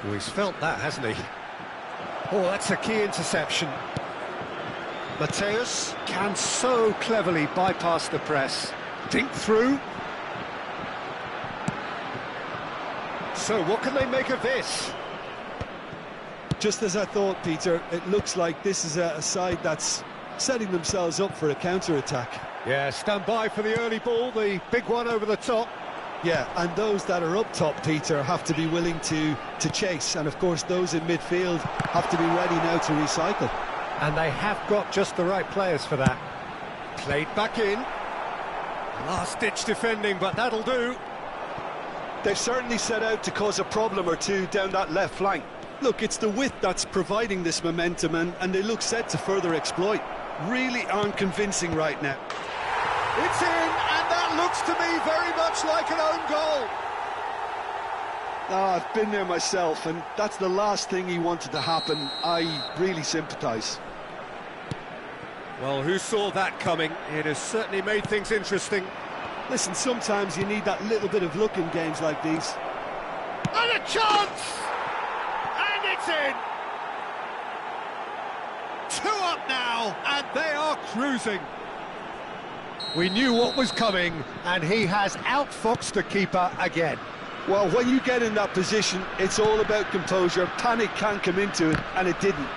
Oh, he's felt that, hasn't he? Oh, that's a key interception. Mateus can so cleverly bypass the press. Dink through. So what can they make of this? Just as I thought, Peter, it looks like this is a side that's setting themselves up for a counter-attack. Yeah, stand by for the early ball, the big one over the top. Yeah, and those that are up top, Peter, have to be willing to chase. And, of course, those in midfield have to be ready now to recycle. And they have got just the right players for that. Played back in. Last-ditch defending, but that'll do. They've certainly set out to cause a problem or two down that left flank. Look, it's the width that's providing this momentum, and they look set to further exploit. Really aren't convincing right now. It's in, and that looks to me very much like an own goal. I've been there myself, and that's the last thing he wanted to happen. I really sympathise. Well, who saw that coming? It has certainly made things interesting. Listen, sometimes you need that little bit of luck in games like these. And a chance! And it's in! 2 up now, and they are cruising. We knew what was coming, and he has outfoxed the keeper again. Well, when you get in that position, it's all about composure. Panic can come into it, and it didn't.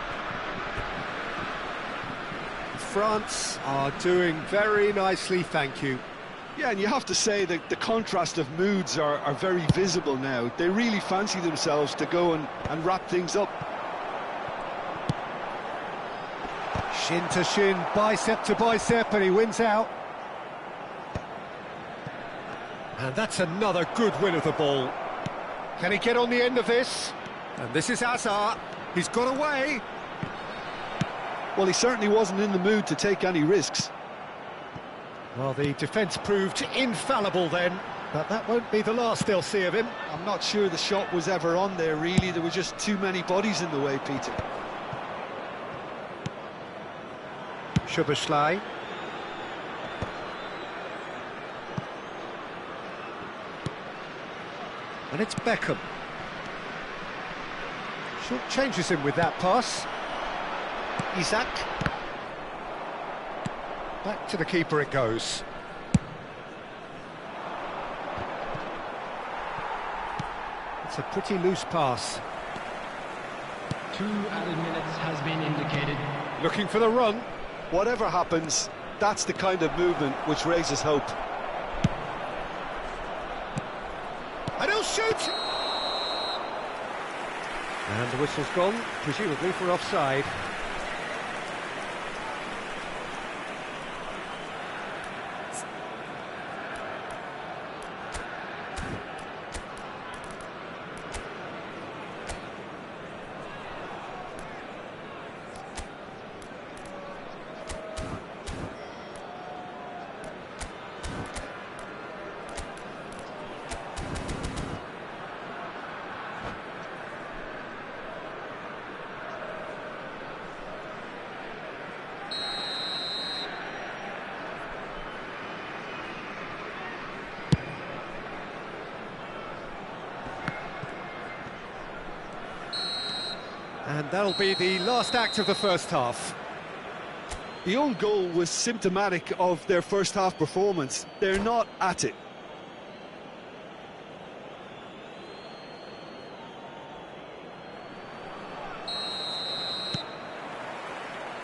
France are doing very nicely, thank you. Yeah, and you have to say that the contrast of moods are very visible now. They really fancy themselves to go and wrap things up. Shin to shin, bicep to bicep, and he wins out. And that's another good win of the ball. Can he get on the end of this? And this is Hazard. He's got away. Well, he certainly wasn't in the mood to take any risks. Well, the defence proved infallible then, but that won't be the last they'll see of him. I'm not sure the shot was ever on there, really. There were just too many bodies in the way, Peter. Szoboszlai. And it's Beckham. Short changes him with that pass. Isak. Back to the keeper it goes. It's a pretty loose pass. 2 added minutes has been indicated. Looking for the run. Whatever happens, that's the kind of movement which raises hope. And he'll shoot! And the whistle's gone, presumably for offside. And that'll be the last act of the first half. The own goal was symptomatic of their first half performance. They're not at it.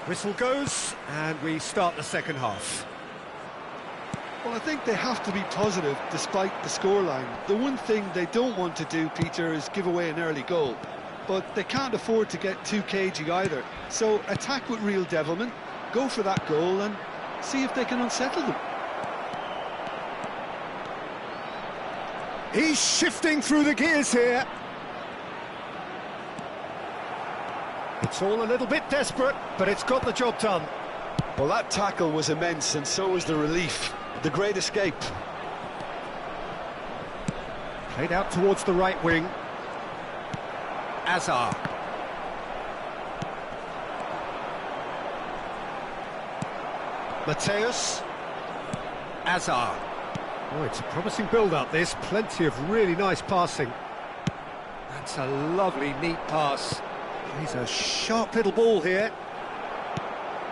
Whistle goes, and we start the second half. Well, I think they have to be positive despite the scoreline. The one thing they don't want to do, Peter, is give away an early goal. But they can't afford to get too cagey either. So attack with real devilment, go for that goal and see if they can unsettle them. He's shifting through the gears here. It's all a little bit desperate, but it's got the job done. Well, that tackle was immense, and so was the relief. The great escape. Played out towards the right wing. Hazard. Mateus. Hazard. Oh, it's a promising build-up, this. Plenty of really nice passing. That's a lovely, neat pass. He's a sharp little ball here.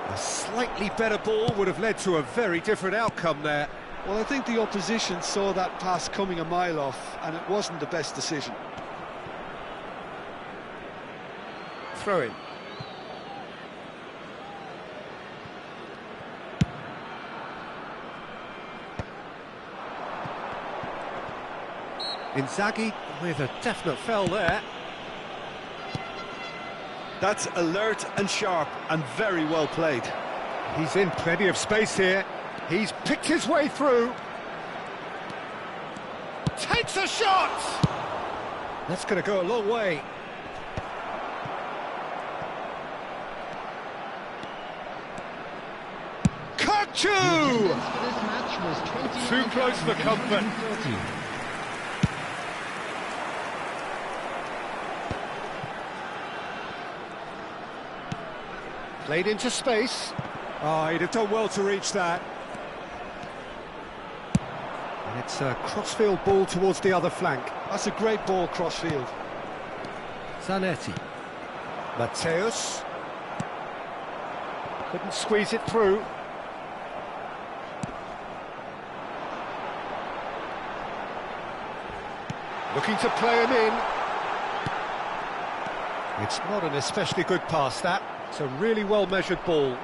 A slightly better ball would have led to a very different outcome there. Well, I think the opposition saw that pass coming a mile off, and it wasn't the best decision. Throw in. Inzaghi with a definite foul there. That's alert and sharp and very well played. He's in plenty of space here. He's picked his way through. Takes a shot! That's going to go a long way. Kachu! Too close for comfort. Played into space. Oh, he'd have done well to reach that. And it's a crossfield ball towards the other flank. That's a great ball crossfield. Zanetti. Mateus. Couldn't squeeze it through. Looking to play him in. It's not an especially good pass, that. It's a really well-measured ball.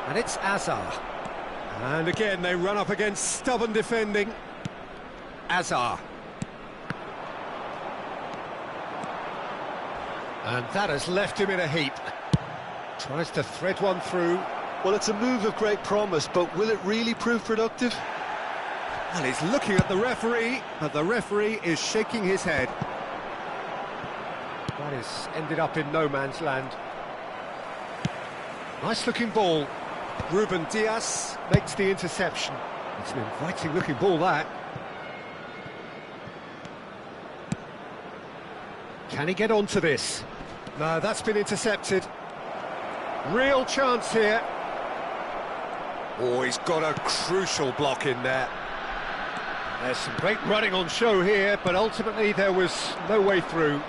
And it's Azar. And again, they run up against stubborn defending. Azar. And that has left him in a heap. Tries to thread one through. Well, it's a move of great promise, but will it really prove productive? Well, he's looking at the referee, but the referee is shaking his head. That has ended up in no man's land. Nice-looking ball. Ruben Diaz makes the interception. It's an inviting-looking ball, that. Can he get onto this? No, that's been intercepted. Real chance here. Oh, he's got a crucial block in there. There's some great running on show here, but ultimately there was no way through.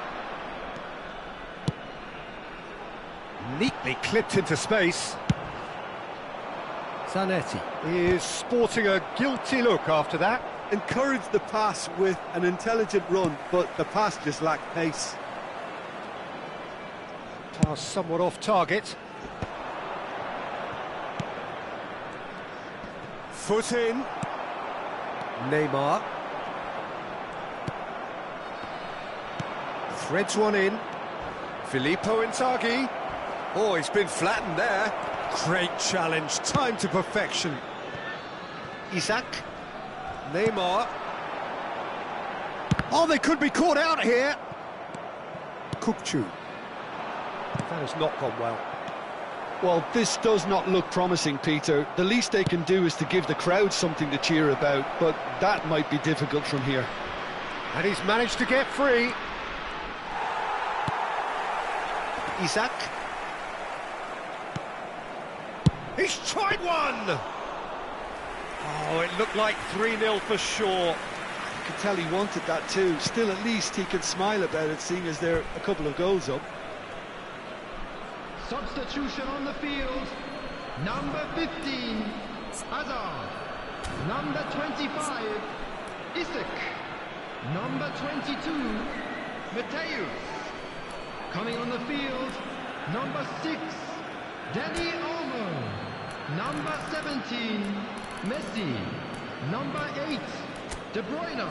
Neatly clipped into space. Zanetti is sporting a guilty look after that. Encouraged the pass with an intelligent run, but the pass just lacked pace. Pass somewhat off target. Foot in. Neymar. Threads one in. Filippo Inzaghi. Oh, he's been flattened there. Great challenge, time to perfection. Isaac. Neymar. Oh, they could be caught out here. Kukcu. That has not gone well. Well, this does not look promising, Peter. The least they can do is to give the crowd something to cheer about, but that might be difficult from here. And he's managed to get free. Isaac. He's tried one! Oh, it looked like 3-0 for sure. You could tell he wanted that too. Still, at least he can smile about it, seeing as they're a couple of goals up. Substitution on the field. Number 15, Azar. Number 25, Isaac. Number 22, Mateus. Coming on the field, number 6, Danny Olmo. Number 17, Messi. Number 8, De Bruyne.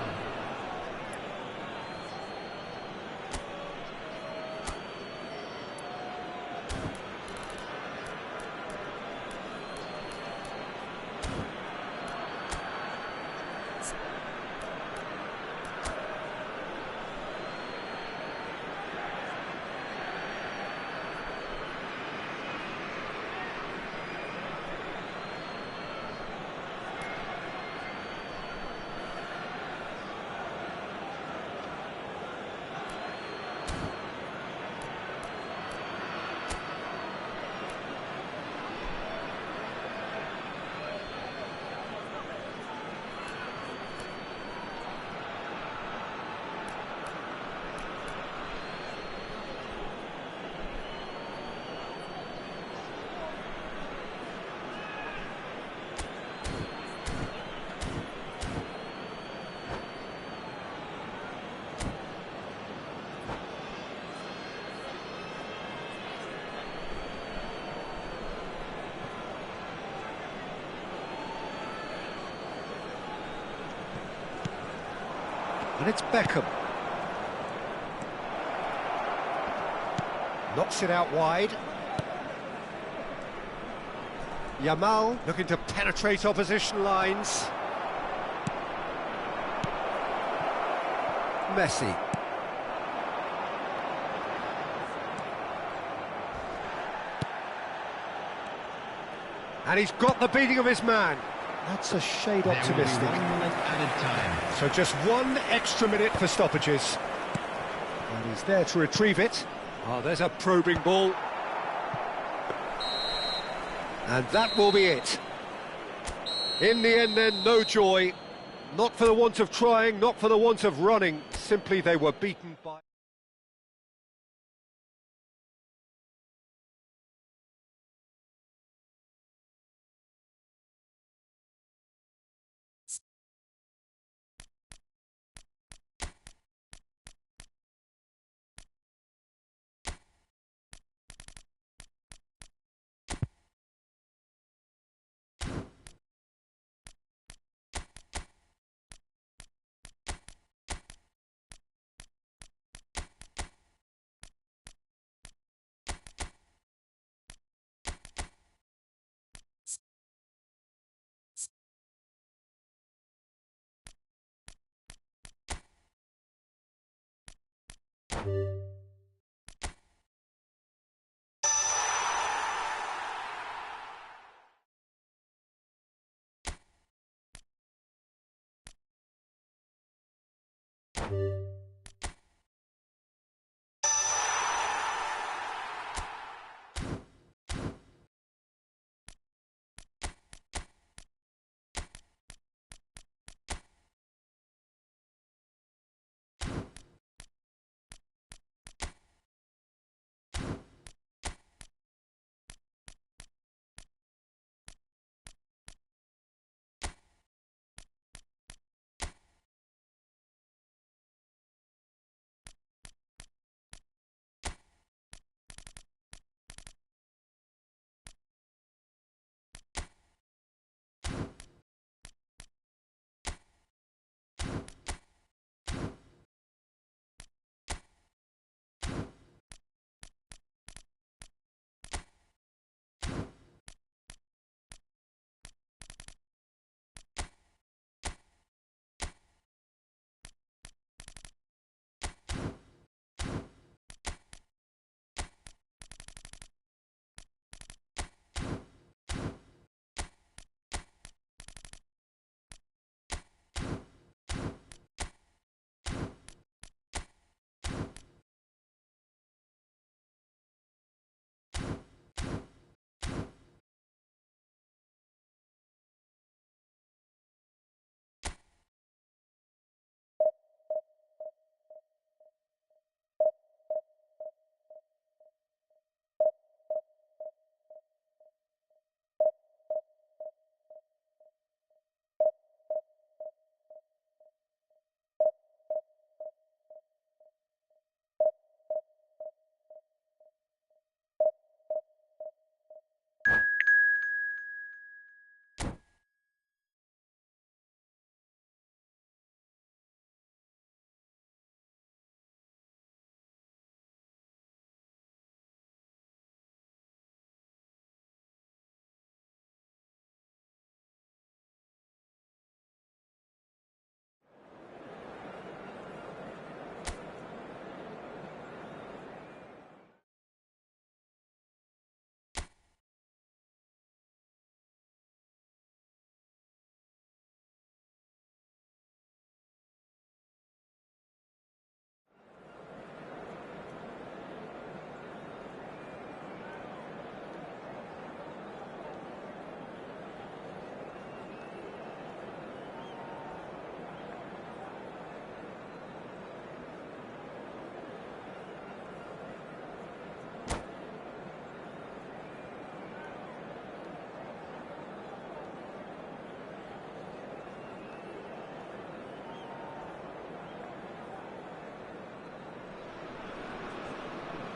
And it's Beckham. Knocks it out wide. Yamal looking to penetrate opposition lines. Messi. And he's got the beating of his man. That's a shade optimistic. 1 minute added time. So just 1 extra minute for stoppages. And he's there to retrieve it. Oh, there's a probing ball. And that will be it. In the end then, no joy. Not for the want of trying, not for the want of running. Simply they were beaten by...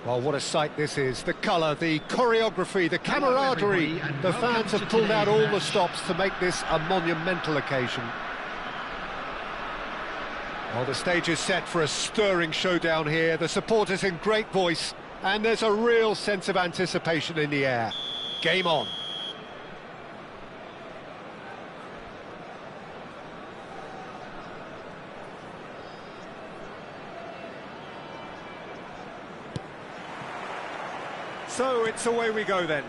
Well, what a sight this is. The colour, the choreography, the camaraderie. The fans have pulled out all the stops to make this a monumental occasion. Well, the stage is set for a stirring showdown here. The supporters in great voice, and there's a real sense of anticipation in the air. Game on. So it's away we go then.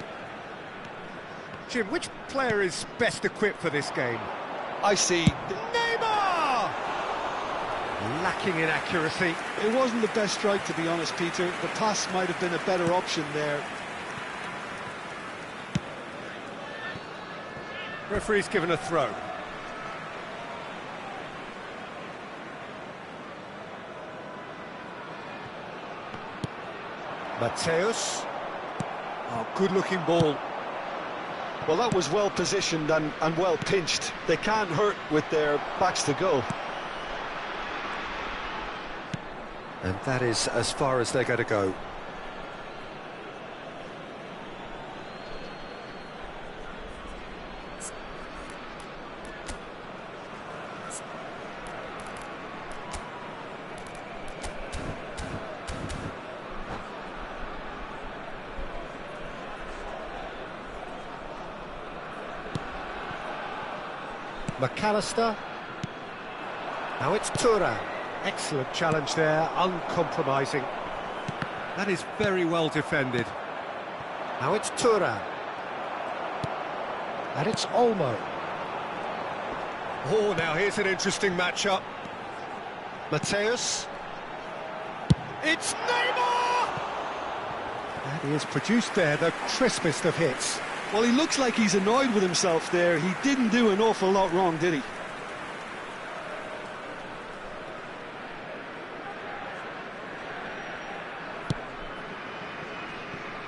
Jim, which player is best equipped for this game? I see. Neymar! Lacking in accuracy. It wasn't the best strike, to be honest, Peter. The pass might have been a better option there. Referee's given a throw. Mateus. Oh, good-looking ball. Well, that was well positioned and well pinched. They can't hurt with their backs to goal. And that is as far as they're going to go. McAllister. Now it's Thuram. Excellent challenge there, uncompromising. That is very well defended. Now it's Thuram. And it's Olmo. Oh, now here's an interesting matchup. Mateus. It's Neymar! And he has produced there the crispest of hits. Well, he looks like he's annoyed with himself there. He didn't do an awful lot wrong, did he?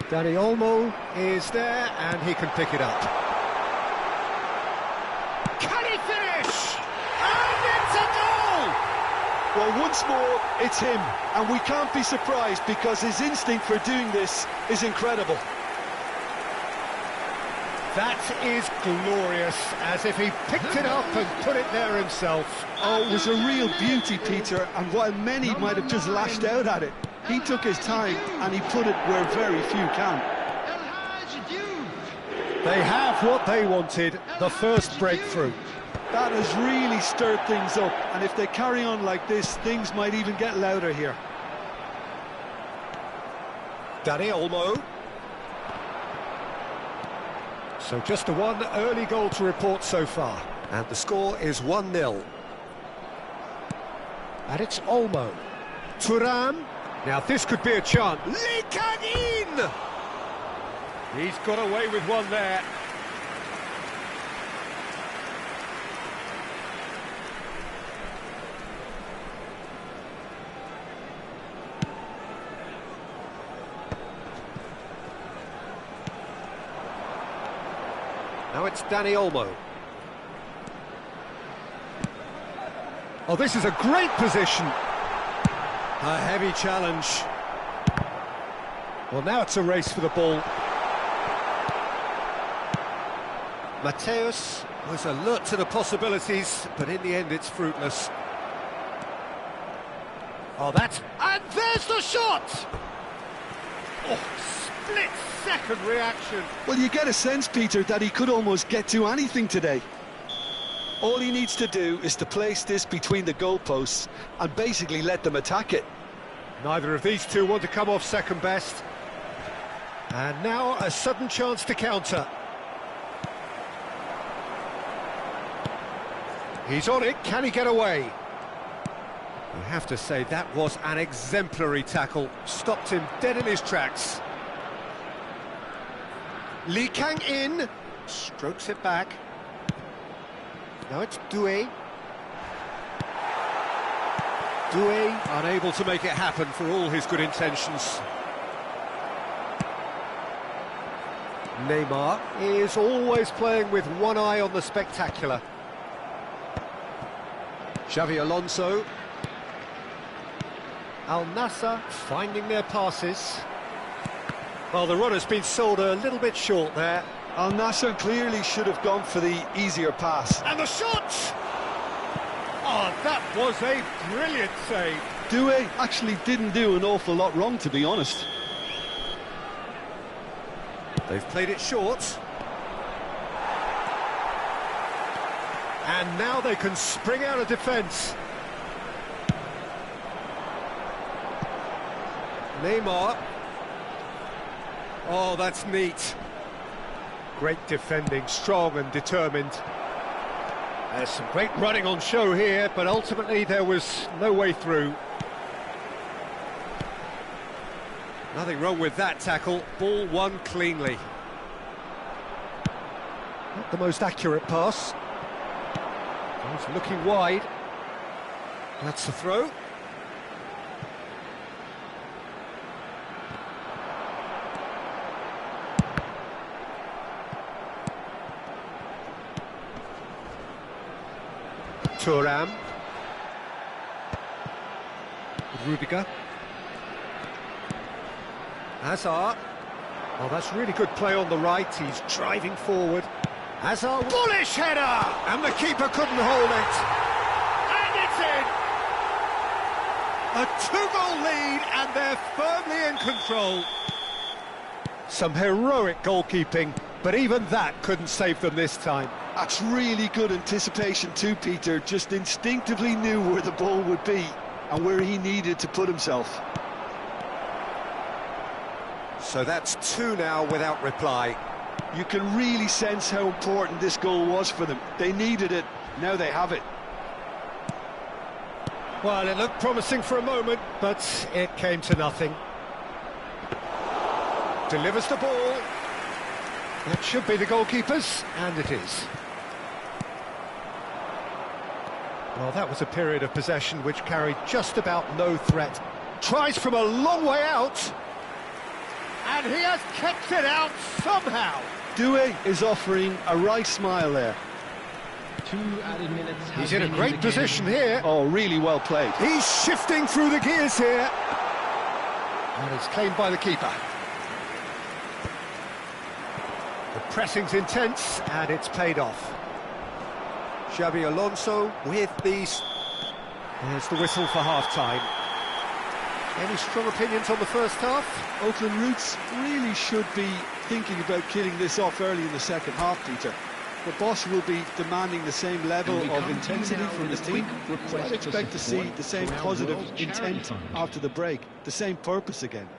Dani Olmo is there, and he can pick it up. Can he finish? And it's a goal! Well, once more, it's him. And we can't be surprised because his instinct for doing this is incredible. That is glorious, as if he picked it up and put it there himself. Oh, it was a real beauty, Peter, and while many might have just lashed out at it, he took his time and he put it where very few can. They have what they wanted, the first breakthrough. That has really stirred things up, and if they carry on like this, things might even get louder here. Dani Olmo. So just the one early goal to report so far. And the score is 1-0. And it's Olmo. Thuram. Now this could be a chance. Lee Kang-in! He's got away with one there. Now it's Dani Olmo. Oh, this is a great position. A heavy challenge. Well, now it's a race for the ball. Mateus was alert to the possibilities, but in the end it's fruitless. Oh, and there's the shot! Oh, split-second reaction. Well, you get a sense, Peter, that he could almost get to anything today. All he needs to do is to place this between the goalposts and basically let them attack it. Neither of these two want to come off second best. And now a sudden chance to counter. He's on it, can he get away? You have to say that was an exemplary tackle. Stopped him dead in his tracks. Lee Kang-in strokes it back. Now it's Doué. Doué unable to make it happen for all his good intentions. Neymar is always playing with one eye on the spectacular. Xavi Alonso. Al Nassr finding their passes. Well, the run has been sold a little bit short there. Al Nassr clearly should have gone for the easier pass. And the shot! Oh, that was a brilliant save. Due actually didn't do an awful lot wrong, to be honest. They've played it short. And now they can spring out of defence. Neymar. Oh, that's neat. Great defending, strong and determined. There's some great running on show here, but ultimately there was no way through. Nothing wrong with that tackle. Ball won cleanly. Not the most accurate pass. He's looking wide. That's the throw. Thuram. Rudiger. Hazard. Oh, that's really good play on the right. He's driving forward. Hazard. Bullish header! And the keeper couldn't hold it. And it's in! A two-goal lead, and they're firmly in control. Some heroic goalkeeping, but even that couldn't save them this time. That's really good anticipation too, Peter. Just instinctively knew where the ball would be and where he needed to put himself. So that's two now without reply. You can really sense how important this goal was for them. They needed it, now they have it. Well, it looked promising for a moment, but it came to nothing. Delivers the ball. That should be the goalkeeper's, and it is. Well, that was a period of possession which carried just about no threat. Tries from a long way out. And he has kept it out somehow. Due is offering a right smile there. 2 added minutes. He's in a great position here. Oh, really well played. He's shifting through the gears here. And it's claimed by the keeper. The pressing's intense, and it's paid off. Xabi Alonso with these. There's the whistle for half-time. Any strong opinions on the first half? Oakland Roots really should be thinking about killing this off early in the second half, Peter. The boss will be demanding the same level of intensity from his team. So I'd expect to see the same positive intent after the break, the same purpose again.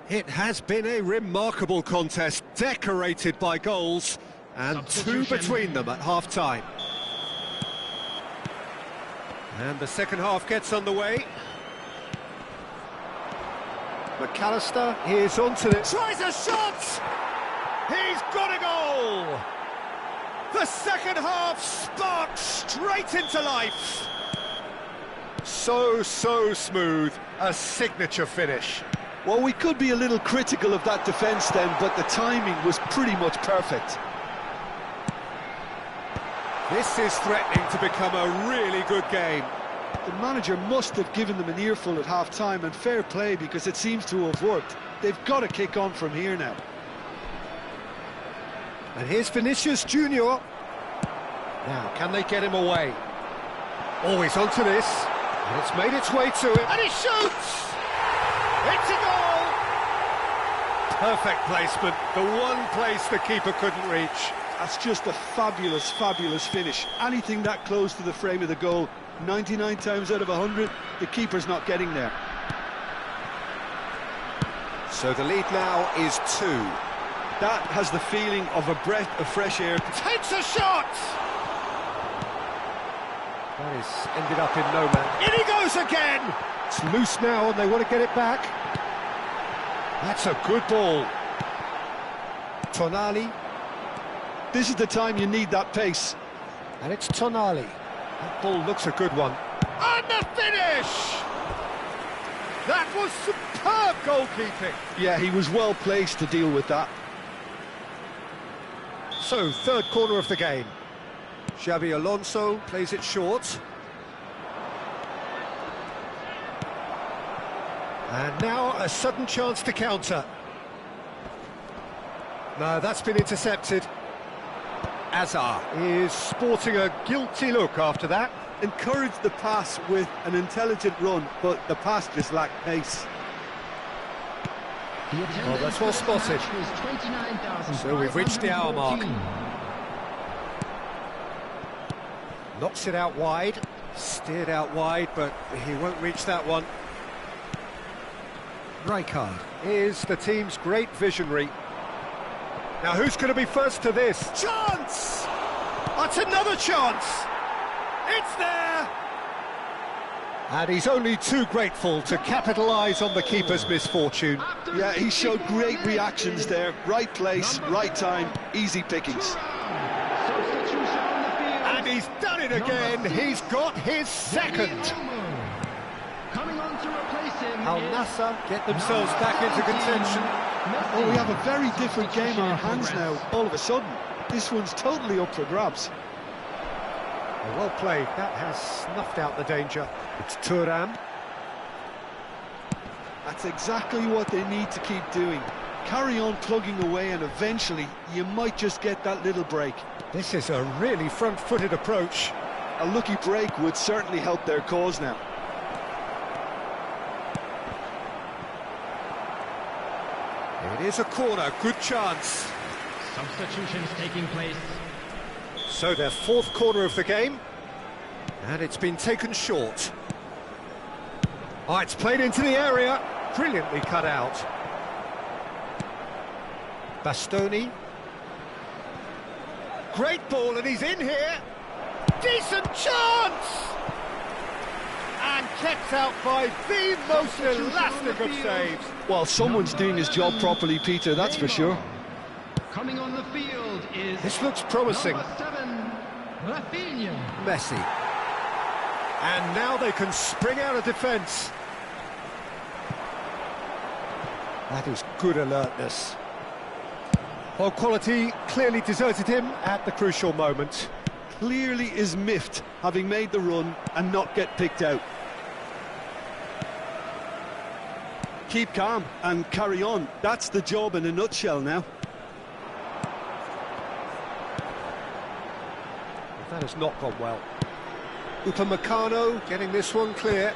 It has been a remarkable contest, decorated by goals, and two between them at half-time. And the second half gets underway. McAllister is onto it. Tries a shot! He's got a goal! The second half sparks straight into life. So smooth, a signature finish. Well, we could be a little critical of that defence then, but the timing was pretty much perfect. This is threatening to become a really good game. The manager must have given them an earful at half-time, and fair play because it seems to have worked. They've got to kick on from here now. And here's Vinicius Junior. Now, can they get him away? Always onto this, and it's made its way to it, and he shoots! It's a goal! Perfect placement, the one place the keeper couldn't reach. That's just a fabulous, fabulous finish. Anything that close to the frame of the goal, 99 times out of 100, the keeper's not getting there. So the lead now is 2. That has the feeling of a breath of fresh air. Takes a shot! That is ended up in no man. In he goes again! It's loose now and they want to get it back. That's a good ball. Tonali. This is the time you need that pace. And it's Tonali. That ball looks a good one. And the finish! That was superb goalkeeping. Yeah, he was well placed to deal with that. So, third corner of the game. Xabi Alonso plays it short. And now a sudden chance to counter. No, that's been intercepted. Hazard is sporting a guilty look after that. encouraged the pass with an intelligent run, but the pass just lacked pace. Oh, that's well spotted. So we've reached the hour mark. Knocks it out wide. Steered out wide, but he won't reach that one. Rijkaard is the team's great visionary. Now who's going to be first to this? Chance! That's another chance! It's there! And he's only too grateful to capitalise on the keeper's misfortune. Yeah, he showed great reactions there. Right place, right time, easy pickings. And he's done it again. He's got his second. Coming on to replace him. Al Nassr get themselves back into contention. Oh, we have a very different game on our hands now, all of a sudden. This one's totally up for grabs. Well played. That has snuffed out the danger. It's Thuram. That's exactly what they need to keep doing. Carry on plugging away and eventually you might just get that little break. This is a really front-footed approach. A lucky break would certainly help their cause now. It is a corner, good chance. Substitutions taking place. So their fourth corner of the game. And it's been taken short. Oh, it's played into the area. Brilliantly cut out. Bastoni. Great ball, and he's in here. Decent chance! And kept out by the most elastic of saves. Well, someone's doing his job properly, Peter, that's for sure. Coming on the field is This looks promising. number 7, Rafinha. Messi. And now they can spring out of defence. That is good alertness. Well, quality clearly deserted him at the crucial moment. Clearly is miffed, having made the run and not get picked out. Keep calm and carry on. That's the job in a nutshell now. That has not gone well. Upamecano getting this one clear.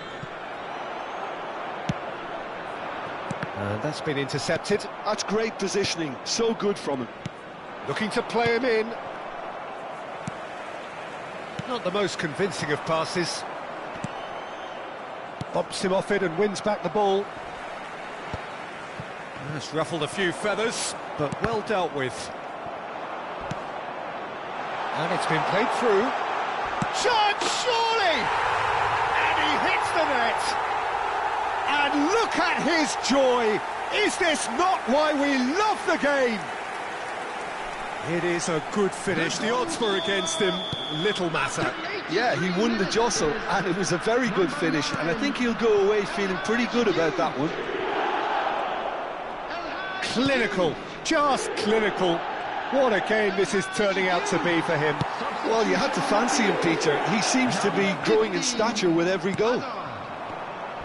And that's been intercepted. That's great positioning, so good from him. Looking to play him in. Not the most convincing of passes. Bumps him off it and wins back the ball. That's ruffled a few feathers, but well dealt with. And it's been played through. Chance, surely! And he hits the net. And look at his joy! Is this not why we love the game? It is a good finish. The odds were against him. Little matter. Yeah, he won the jostle, and it was a very good finish, and I think he'll go away feeling pretty good about that one. Clinical, just clinical. What a game this is turning out to be for him. Well, you had to fancy him, Peter. He seems to be growing in stature with every goal.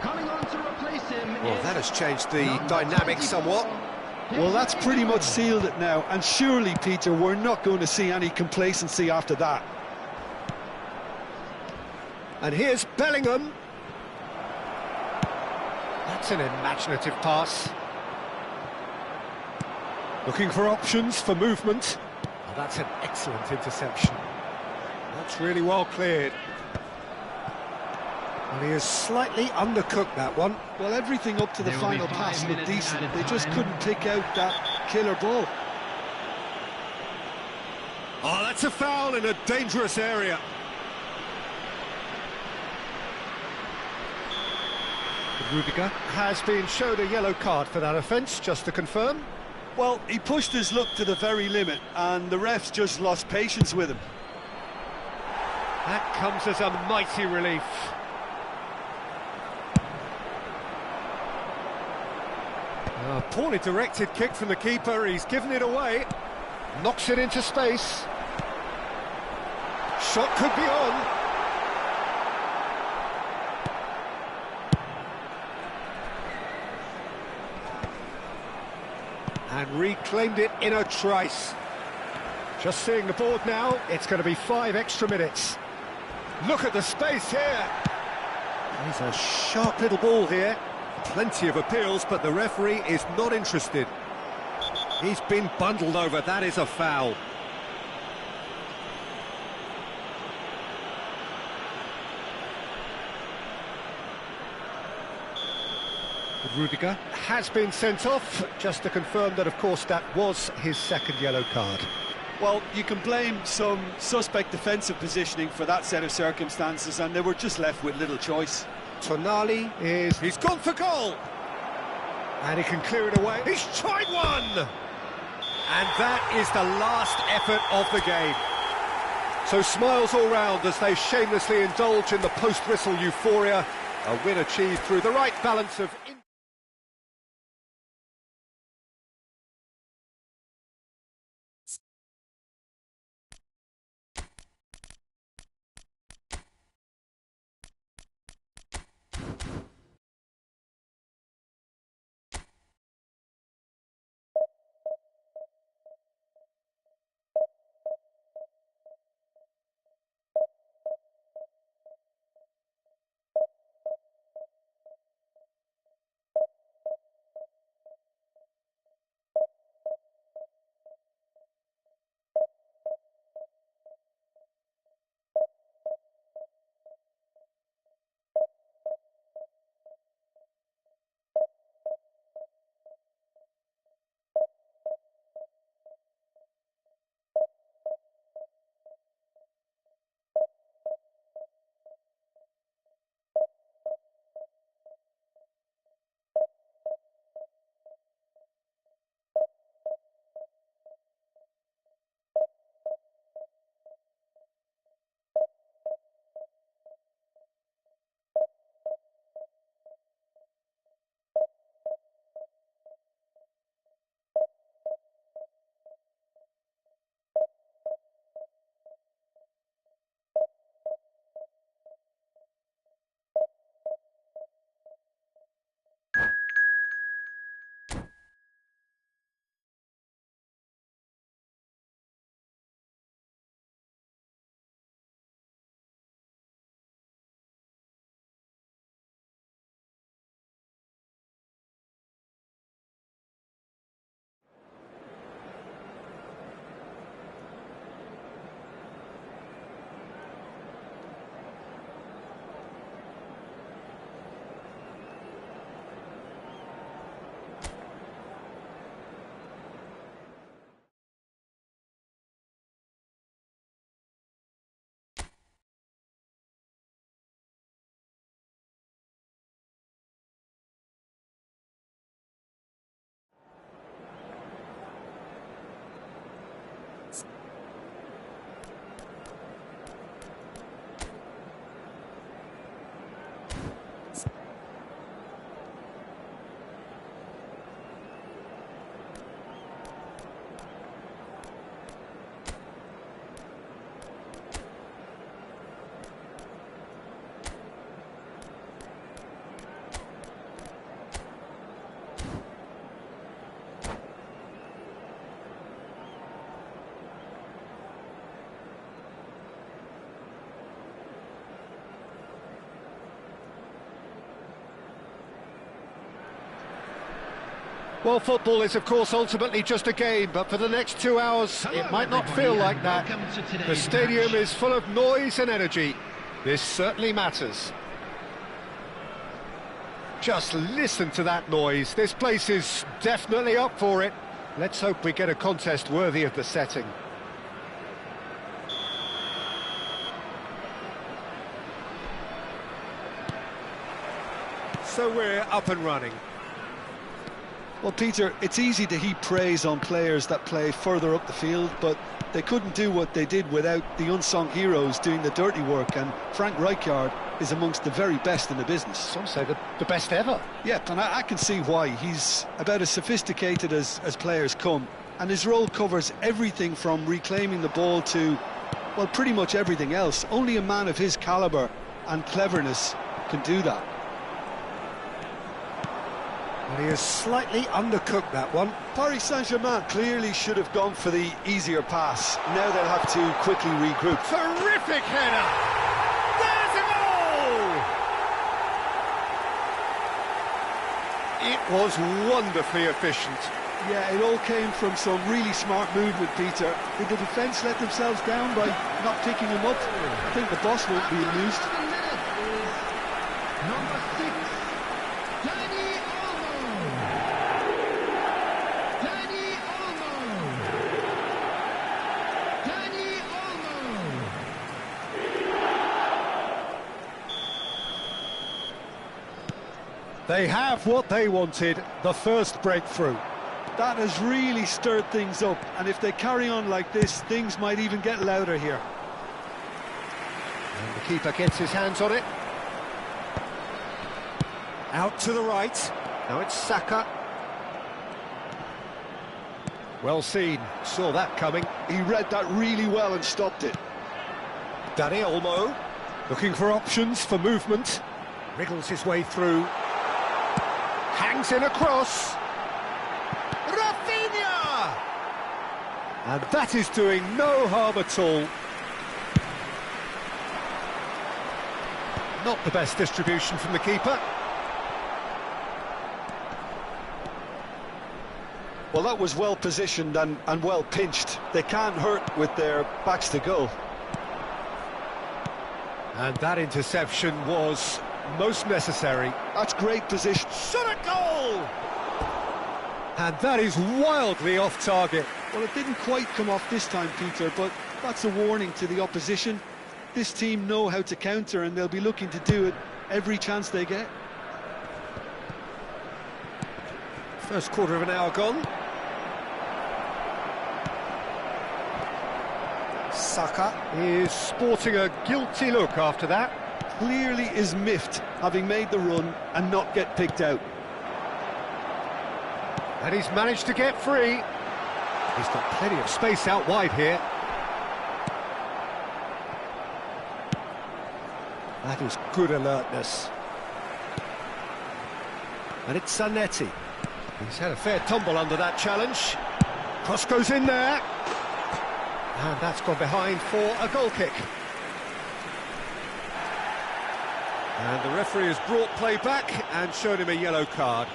Coming on to replace him. Well, that has changed the dynamic somewhat. Well, that's pretty much sealed it now, and surely, Peter, we're not going to see any complacency after that. And here's Bellingham. That's an imaginative pass. Looking for options for movement. Oh, that's an excellent interception. That's really well cleared. And he has slightly undercooked that one. Well, everything up to the final pass looked decent. They just couldn't pick out that killer ball. Oh, that's a foul in a dangerous area. Rudiger has been showed a yellow card for that offence, just to confirm. Well, he pushed his luck to the very limit, and the refs just lost patience with him. That comes as a mighty relief. A poorly directed kick from the keeper, he's given it away. Knocks it into space. Shot could be on. And reclaimed it in a trice. Just seeing the board now, it's going to be 5 extra minutes. Look at the space here. He's a sharp little ball here. Plenty of appeals, but the referee is not interested. He's been bundled over. That is a foul. Rudiger has been sent off, just to confirm that, of course, that was his second yellow card. Well, you can blame some suspect defensive positioning for that set of circumstances, and they were just left with little choice. Tonali is... He's gone for goal! And he can clear it away. He's tried one! And that is the last effort of the game. So smiles all round as they shamelessly indulge in the post-whistle euphoria. A win achieved through the right balance of... Well, football is, of course, ultimately just a game, but for the next 2 hours, it might not feel like that. The stadium is full of noise and energy. This certainly matters. Just listen to that noise. This place is definitely up for it. Let's hope we get a contest worthy of the setting. So we're up and running. Well, Peter, it's easy to heap praise on players that play further up the field, but they couldn't do what they did without the unsung heroes doing the dirty work, and Frank Rijkaard is amongst the very best in the business. Some say the best ever. Yeah, and I can see why. He's about as sophisticated as players come, and his role covers everything from reclaiming the ball to, well, pretty much everything else. Only a man of his calibre and cleverness can do that. Well, he has slightly undercooked that one. Paris Saint-Germain clearly should have gone for the easier pass. Now they'll have to quickly regroup. Terrific header! It was wonderfully efficient. Yeah, it all came from some really smart movement, Peter. Did the defence let themselves down by not picking him up? I think the boss won't be amused. Number 6, Danny Olmo. Danny Olmo. Danny Olmo. They have what they wanted, the first breakthrough. That has really stirred things up, and if they carry on like this, things might even get louder here. And the keeper gets his hands on it. Out to the right. Now it's Saka. Well seen. Saw that coming. He read that really well and stopped it. Danny Olmo looking for options for movement. Wriggles his way through. Hangs in a cross. Rafinha! And that is doing no harm at all. Not the best distribution from the keeper. Well, that was well positioned and well pinched. They can't hurt with their backs to goal. And that interception was most necessary. That's great position. Shot at goal! And that is wildly off target. Well, it didn't quite come off this time, Peter, but that's a warning to the opposition. This team know how to counter, and they'll be looking to do it every chance they get. First quarter of an hour gone. Saka is sporting a guilty look after that. Clearly is miffed, having made the run and not get picked out. And he's managed to get free. He's got plenty of space out wide here. That is good alertness. And it's Zanetti. He's had a fair tumble under that challenge. Cross goes in there. And that's gone behind for a goal kick. And the referee has brought play back and shown him a yellow card.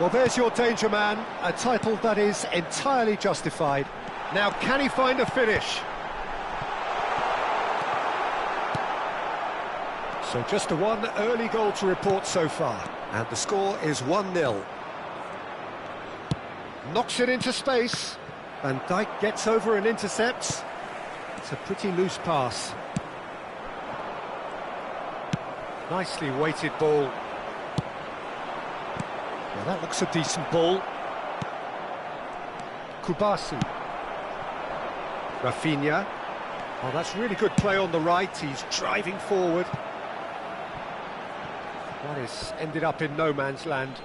Well, there's your danger man, a title that is entirely justified. Now, can he find a finish? So just a one early goal to report so far, and the score is 1-0. Knocks it into space, Van Dijk gets over and intercepts. It's a pretty loose pass. Nicely weighted ball. Well, that looks a decent ball. Kubasi. Rafinha. Oh, that's really good play on the right. He's driving forward. That has ended up in no man's land.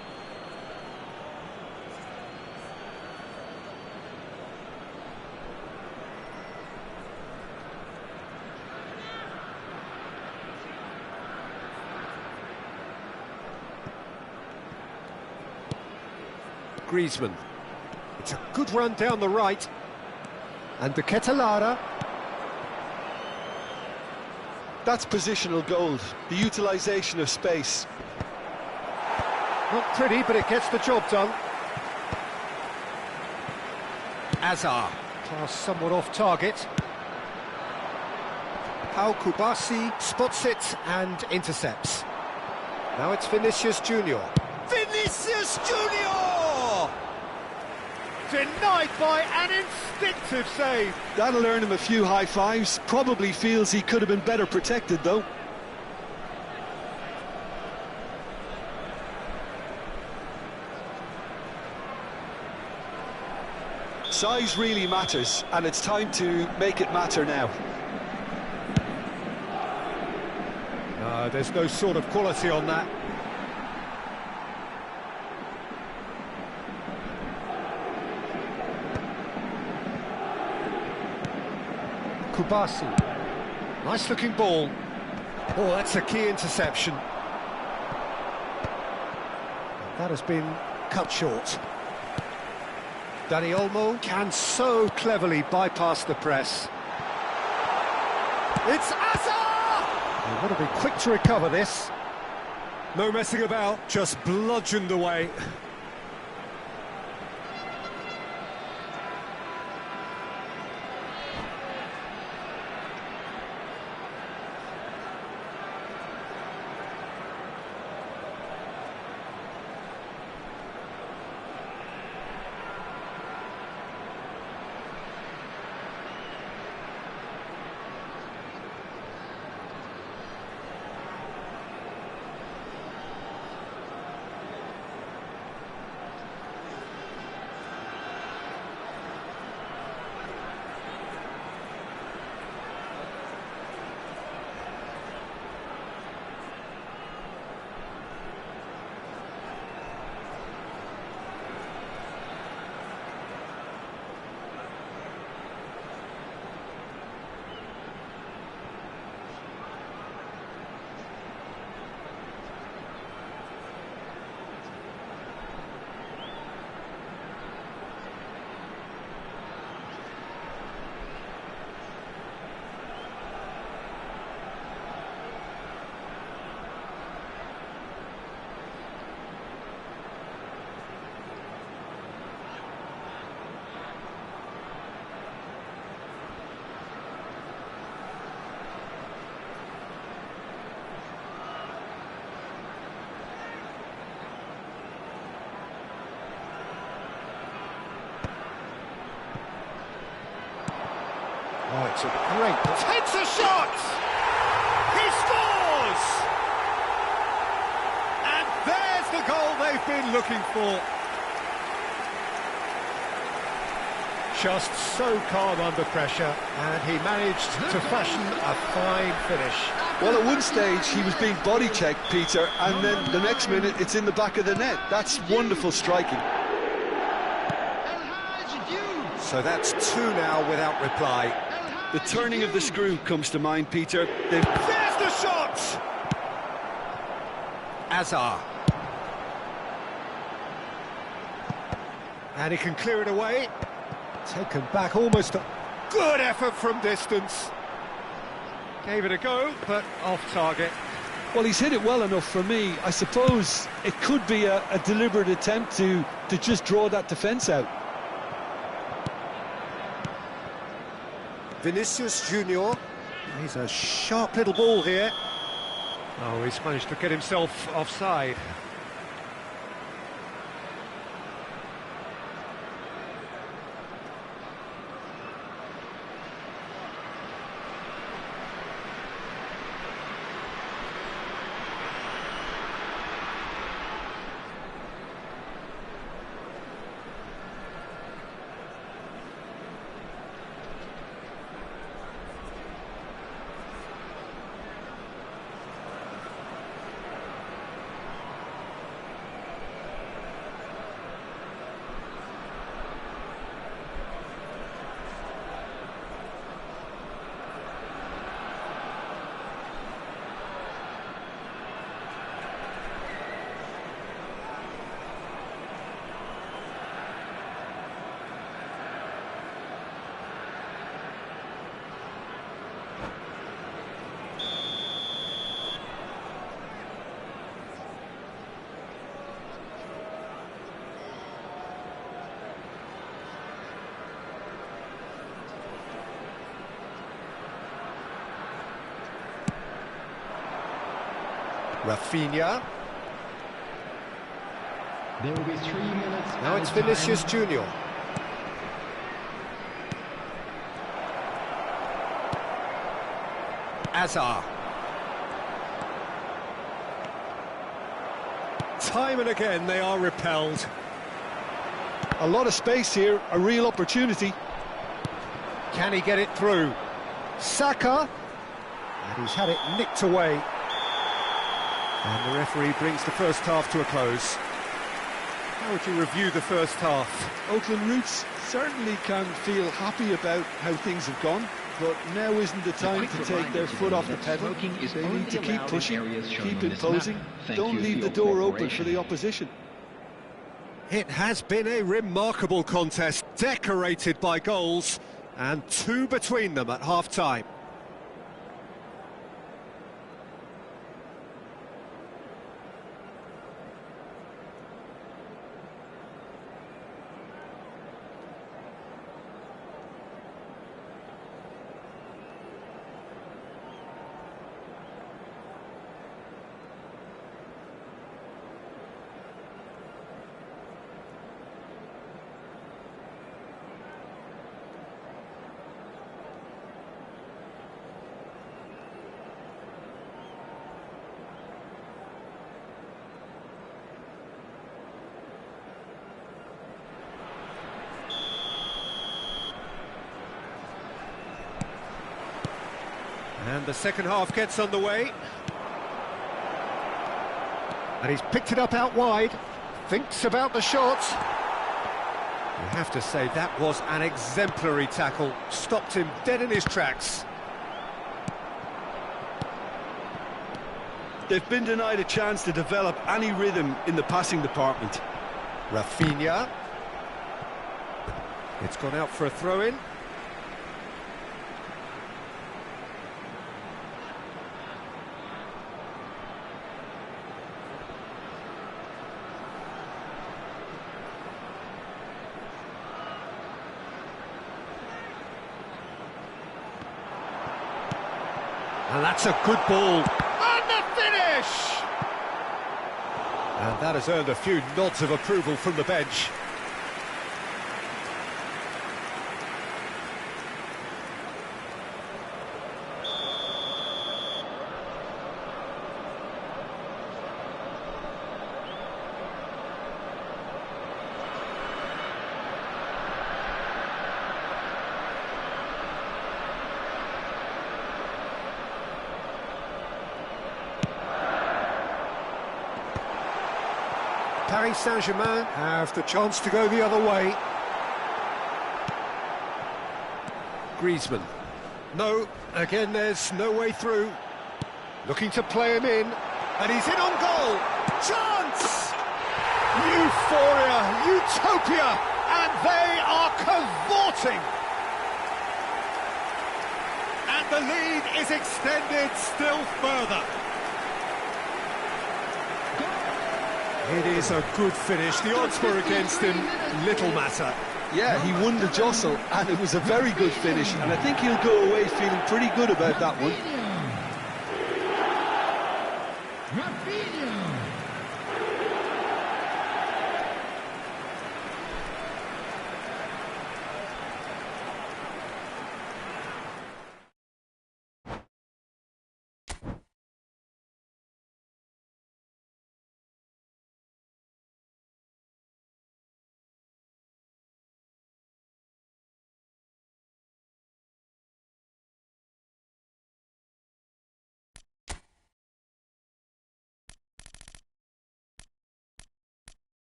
Griezmann. It's a good run down the right. And the Ketelara. That's positional gold, the utilisation of space. Not pretty, but it gets the job done. Azar. Pass somewhat off target. Pau Kubasi spots it and intercepts. Now it's Vinicius Junior. Vinicius Junior! Denied by an instinctive save. That'll earn him a few high fives. Probably feels he could have been better protected, though. Size really matters, and it's time to make it matter now. There's no sort of quality on that. Kubasi. Nice looking ball. Oh, that's a key interception. That has been cut short. Dani Olmo can so cleverly bypass the press. It's Azar! You've got to be quick to recover this. No messing about, just bludgeoned away. Oh, it's a great... Takes a shot! He scores! And there's the goal they've been looking for. Just so calm under pressure, and he managed to fashion a fine finish. Well, at one stage he was being body checked, Peter, and then the next minute it's in the back of the net. That's wonderful striking. So that's two now without reply. The turning of the screw comes to mind, Peter. There's the shot! Azar. And he can clear it away. Taken back, almost a good effort from distance. Gave it a go, but off target. Well, he's hit it well enough for me. I suppose it could be a deliberate attempt to just draw that defence out. Vinicius Junior. He's a sharp little ball here. Oh, he's managed to get himself offside. Rafinha. There will be 3 minutes. Now it's Vinicius Junior. Azar. Time and again they are repelled. A lot of space here, a real opportunity. Can he get it through? Saka. And he's had it nicked away. And the referee brings the first half to a close. How would you review the first half? Oakland Roots certainly can feel happy about how things have gone, but now isn't the time to take their foot off the pedal. They need to keep pushing, keep imposing. Don't leave the door open for the opposition. It has been a remarkable contest, decorated by goals, and 2 between them at half-time. And the second half gets underway. And he's picked it up out wide. Thinks about the shot. You have to say that was an exemplary tackle. Stopped him dead in his tracks. They've been denied a chance to develop any rhythm in the passing department. Rafinha. It's gone out for a throw-in. And that's a good ball. And the finish! And that has earned a few nods of approval from the bench. Paris Saint-Germain have the chance to go the other way. Griezmann. No, again there's no way through. Looking to play him in, and he's in on goal. Chance! Euphoria, utopia, and they are cavorting. And the lead is extended still further. It is a good finish. The odds were against him. Little matter. Yeah, he won the jostle, and it was a very good finish, and I think he'll go away feeling pretty good about that one.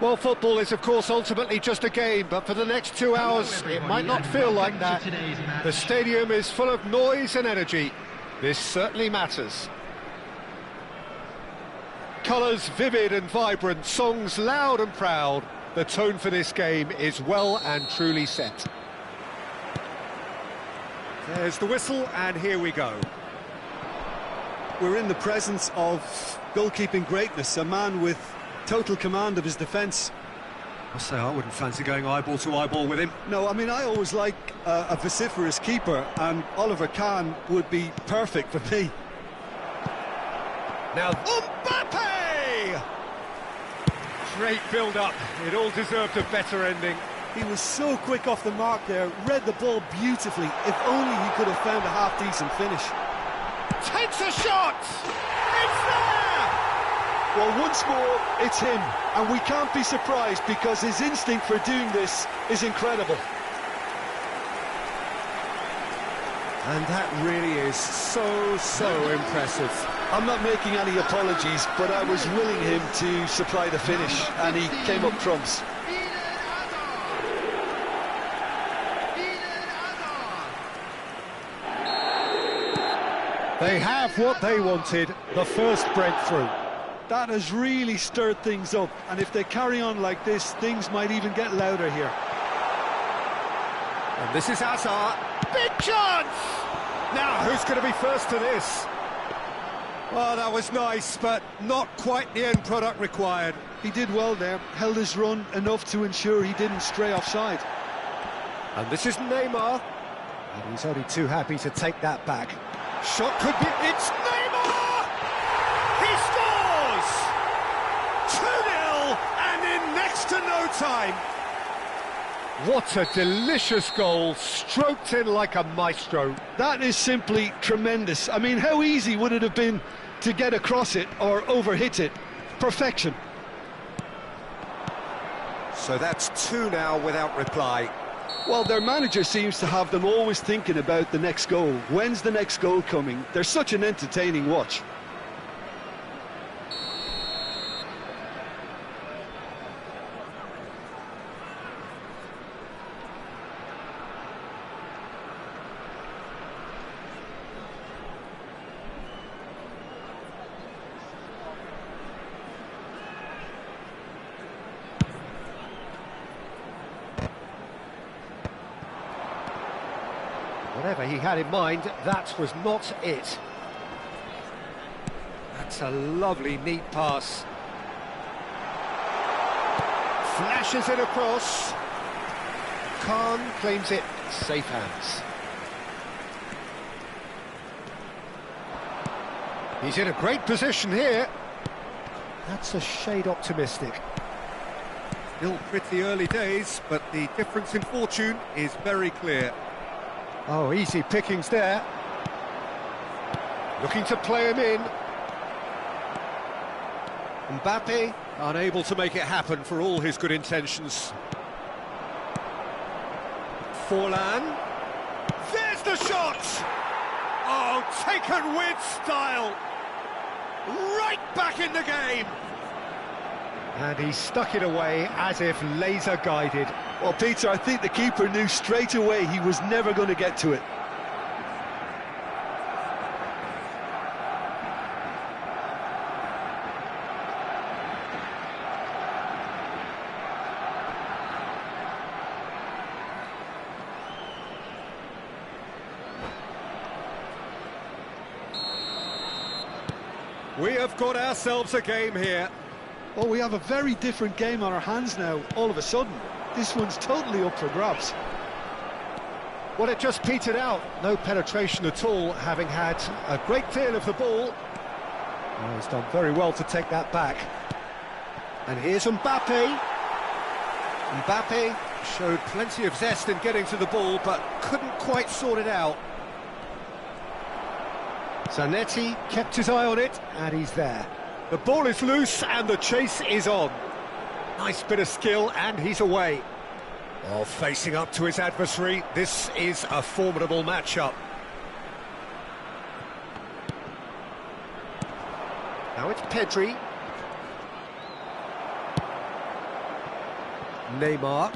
Well, football is, of course, ultimately just a game, but for the next 2 hours, it might not feel like that. The stadium is full of noise and energy. This certainly matters. Colours vivid and vibrant, songs loud and proud. The tone for this game is well and truly set. There's the whistle, and here we go. We're in the presence of goalkeeping greatness, a man with total command of his defence. I say I wouldn't fancy going eyeball to eyeball with him. No, I mean, I always like a vociferous keeper, and Oliver Kahn would be perfect for me. Now, Mbappe! Great build-up. It all deserved a better ending. He was so quick off the mark there, read the ball beautifully. If only he could have found a half-decent finish. Takes a shot! It's there! Well, once more, it's him. And we can't be surprised because his instinct for doing this is incredible. And that really is so impressive. I'm not making any apologies, but I was willing him to supply the finish, and he came up trumps. They have what they wanted, the first breakthrough. That has really stirred things up, and if they carry on like this, things might even get louder here. And this is Hazard. Big chance! Now, who's going to be first to this? Well, that was nice, but not quite the end product required. He did well there, held his run enough to ensure he didn't stray offside. And this is Neymar. And he's only too happy to take that back. Shot could be... It's Neymar! He scores! 2-0, and in next to no time. What a delicious goal, stroked in like a maestro. That is simply tremendous. I mean, how easy would it have been to get across it or overhit it? Perfection. So that's 2 now without reply. Well, their manager seems to have them always thinking about the next goal. When's the next goal coming? They're such an entertaining watch. Whatever he had in mind, that was not it. That's a lovely, neat pass. Flashes it across. Khan claims it, safe hands. He's in a great position here. That's a shade optimistic. Still pretty early days, but the difference in fortune is very clear. Oh, easy pickings there. Looking to play him in. Mbappe, unable to make it happen for all his good intentions. Forlan. There's the shot! Oh, taken with style. Right back in the game. And he stuck it away as if laser-guided. Well, Peter, I think the keeper knew straight away he was never going to get to it. We have got ourselves a game here. Oh, we have a very different game on our hands now, all of a sudden. This one's totally up for grabs. Well, it just petered out. No penetration at all, having had a great deal of the ball. Oh, he's done very well to take that back. And here's Mbappe. Mbappe showed plenty of zest in getting to the ball, but couldn't quite sort it out. Zanetti kept his eye on it, and he's there. The ball is loose, and the chase is on. Nice bit of skill, and he's away. Oh, facing up to his adversary, this is a formidable matchup. Now it's Pedri. Neymar.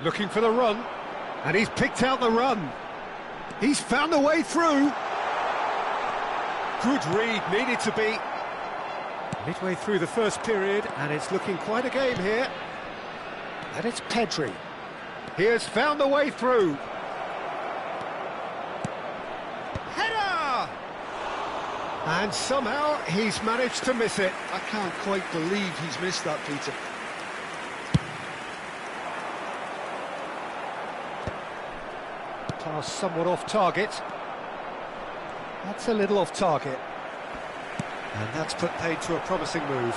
Looking for the run. And he's picked out the run. He's found a way through. Good read, needed to be. Midway through the first period, and it's looking quite a game here. And it's Pedri. He has found a way through. Header! And somehow he's managed to miss it. I can't quite believe he's missed that, Peter. Pass somewhat off target. That's a little off target. And that's put paid to a promising move.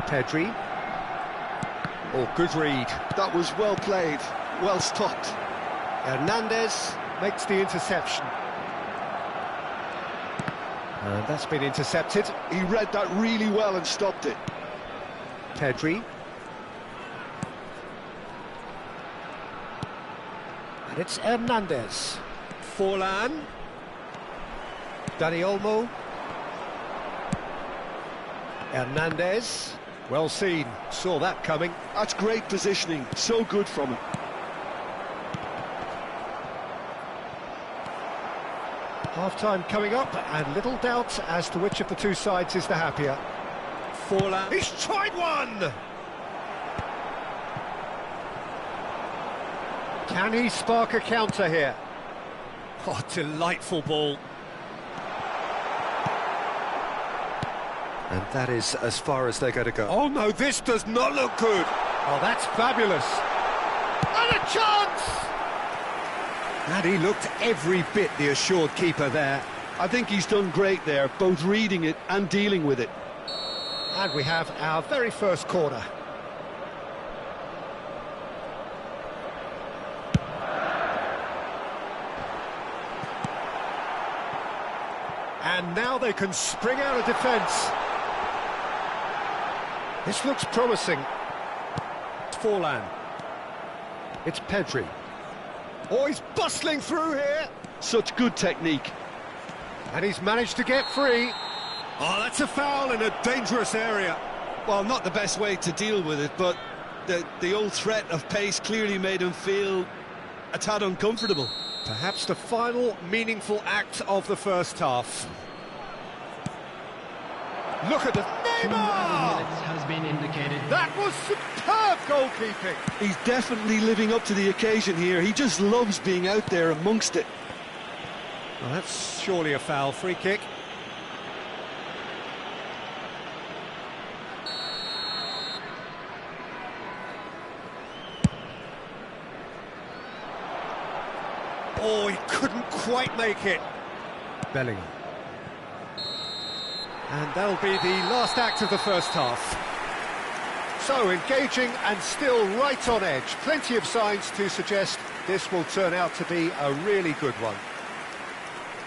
Pedri. Oh, good read. That was well played, well stopped. Hernandez makes the interception. And that's been intercepted. He read that really well and stopped it. Pedri. And it's Hernandez. Forlan. Dani Olmo. Hernandez. Well seen. Saw that coming. That's great positioning. So good from him. Half-time coming up, and little doubt as to which of the two sides is the happier. Forlan. He's tried one! Can he spark a counter here? Oh, delightful ball. And that is as far as they're going to go. Oh no, this does not look good. Oh, that's fabulous. And a chance! And he looked every bit the assured keeper there. I think he's done great there, both reading it and dealing with it. And we have our very first corner. And now they can spring out of defence. This looks promising. It's Forlan. It's Pedri. Oh, he's bustling through here. Such good technique. And he's managed to get free. Oh, that's a foul in a dangerous area. Well, not the best way to deal with it, but the old threat of pace clearly made him feel a tad uncomfortable. Perhaps the final meaningful act of the first half. Look at the 2 Neymar! minutes has been indicated. That was superb goalkeeping. He's definitely living up to the occasion here. He just loves being out there amongst it. Well, that's surely a foul. Free kick. Oh, he couldn't quite make it. Bellingham. And that'll be the last act of the first half. So, engaging and still right on edge. Plenty of signs to suggest this will turn out to be a really good one.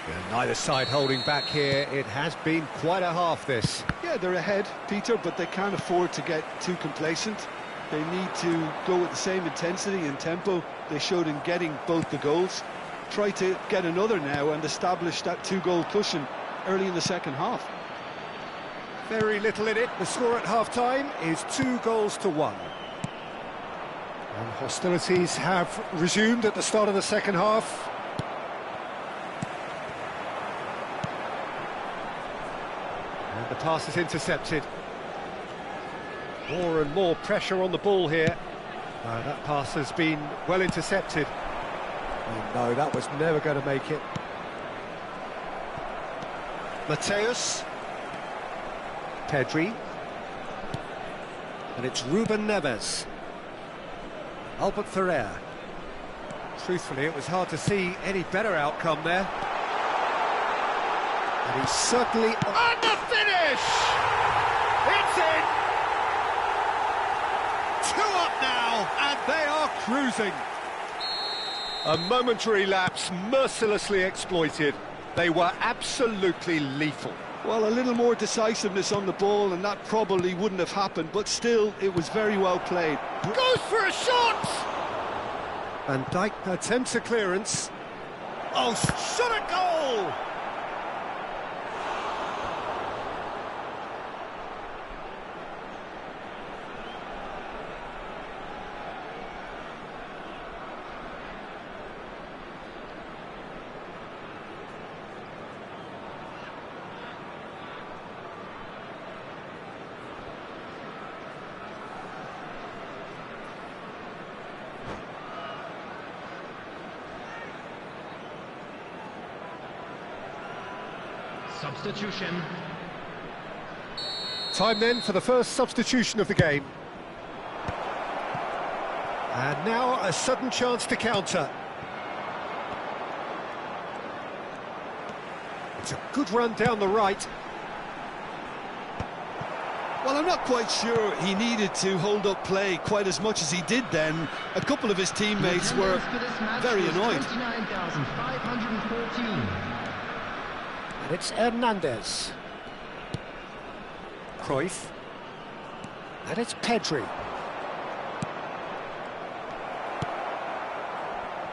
And neither side holding back here. It has been quite a half, this. Yeah, they're ahead, Peter, but they can't afford to get too complacent. They need to go with the same intensity and tempo they showed in getting both the goals. Try to get another now and establish that two-goal cushion early in the second half. Very little in it. The score at half-time is 2-1. And hostilities have resumed at the start of the second half. And the pass is intercepted. More and more pressure on the ball here. That pass has been well intercepted. Oh, no, that was never going to make it. Mateus. Pedri. And it's Ruben Neves. Albert Ferrer. Truthfully, it was hard to see any better outcome there. And he's certainly... And the finish! It's in! 2 up now, and they are cruising. A momentary lapse mercilessly exploited. They were absolutely lethal. Well, a little more decisiveness on the ball and that probably wouldn't have happened, but still, it was very well played. Goes for a shot! Van Dijk attempts a clearance. Oh, shot a goal! Substitution. Time then for the first substitution of the game. And now a sudden chance to counter. It's a good run down the right. Well, I'm not quite sure he needed to hold up play quite as much as he did then. A couple of his teammates were very annoyed. 29,514. And it's Hernandez. Cruyff. And it's Pedri.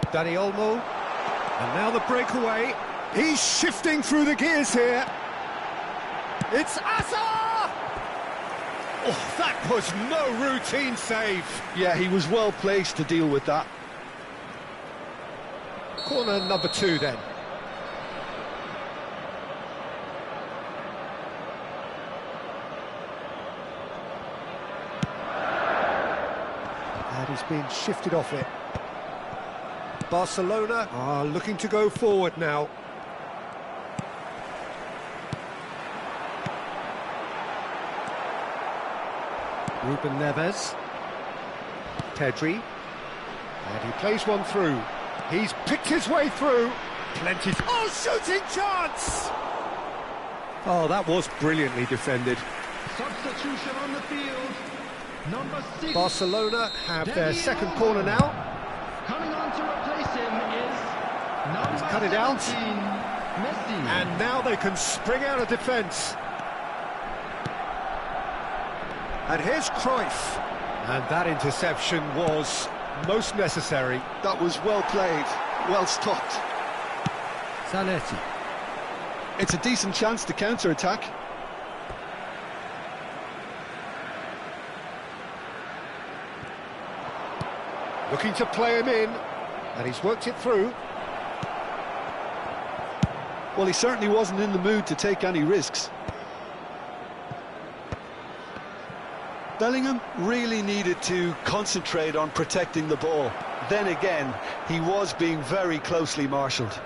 Dani Olmo. And now the breakaway. He's shifting through the gears here. It's Asa! Oh, that was no routine save. Yeah, he was well placed to deal with that. Corner number 2 then. And he's been shifted off it. Barcelona are looking to go forward now. Ruben Neves. Pedri. And he plays one through. He's picked his way through. Plenty. Oh, shooting chance! Oh, that was brilliantly defended. Substitution on the field. Number 6. Barcelona have their second corner now. Coming on to replace him is number cut it out. 17, Messi. And now they can spring out of defence. And here's Cruyff. And that interception was most necessary. That was well played, well stopped. Zanetti. It's a decent chance to counter-attack. Looking to play him in. And he's worked it through. Well, he certainly wasn't in the mood to take any risks. Bellingham really needed to concentrate on protecting the ball. Then again, he was being very closely marshalled.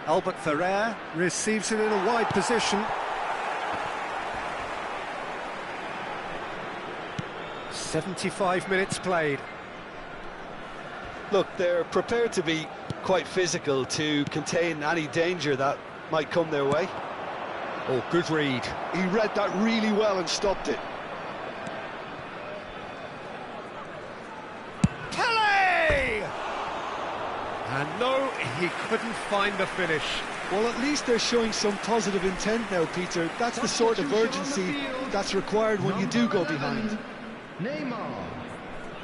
Albert Ferrer receives it in a wide position. "75 minutes played." Look, they're prepared to be quite physical to contain any danger that might come their way. Oh, good read. He read that really well and stopped it. Pele! And no, he couldn't find the finish. Well, at least they're showing some positive intent now, Peter. That's the sort of urgency that's required when you do go behind. Neymar.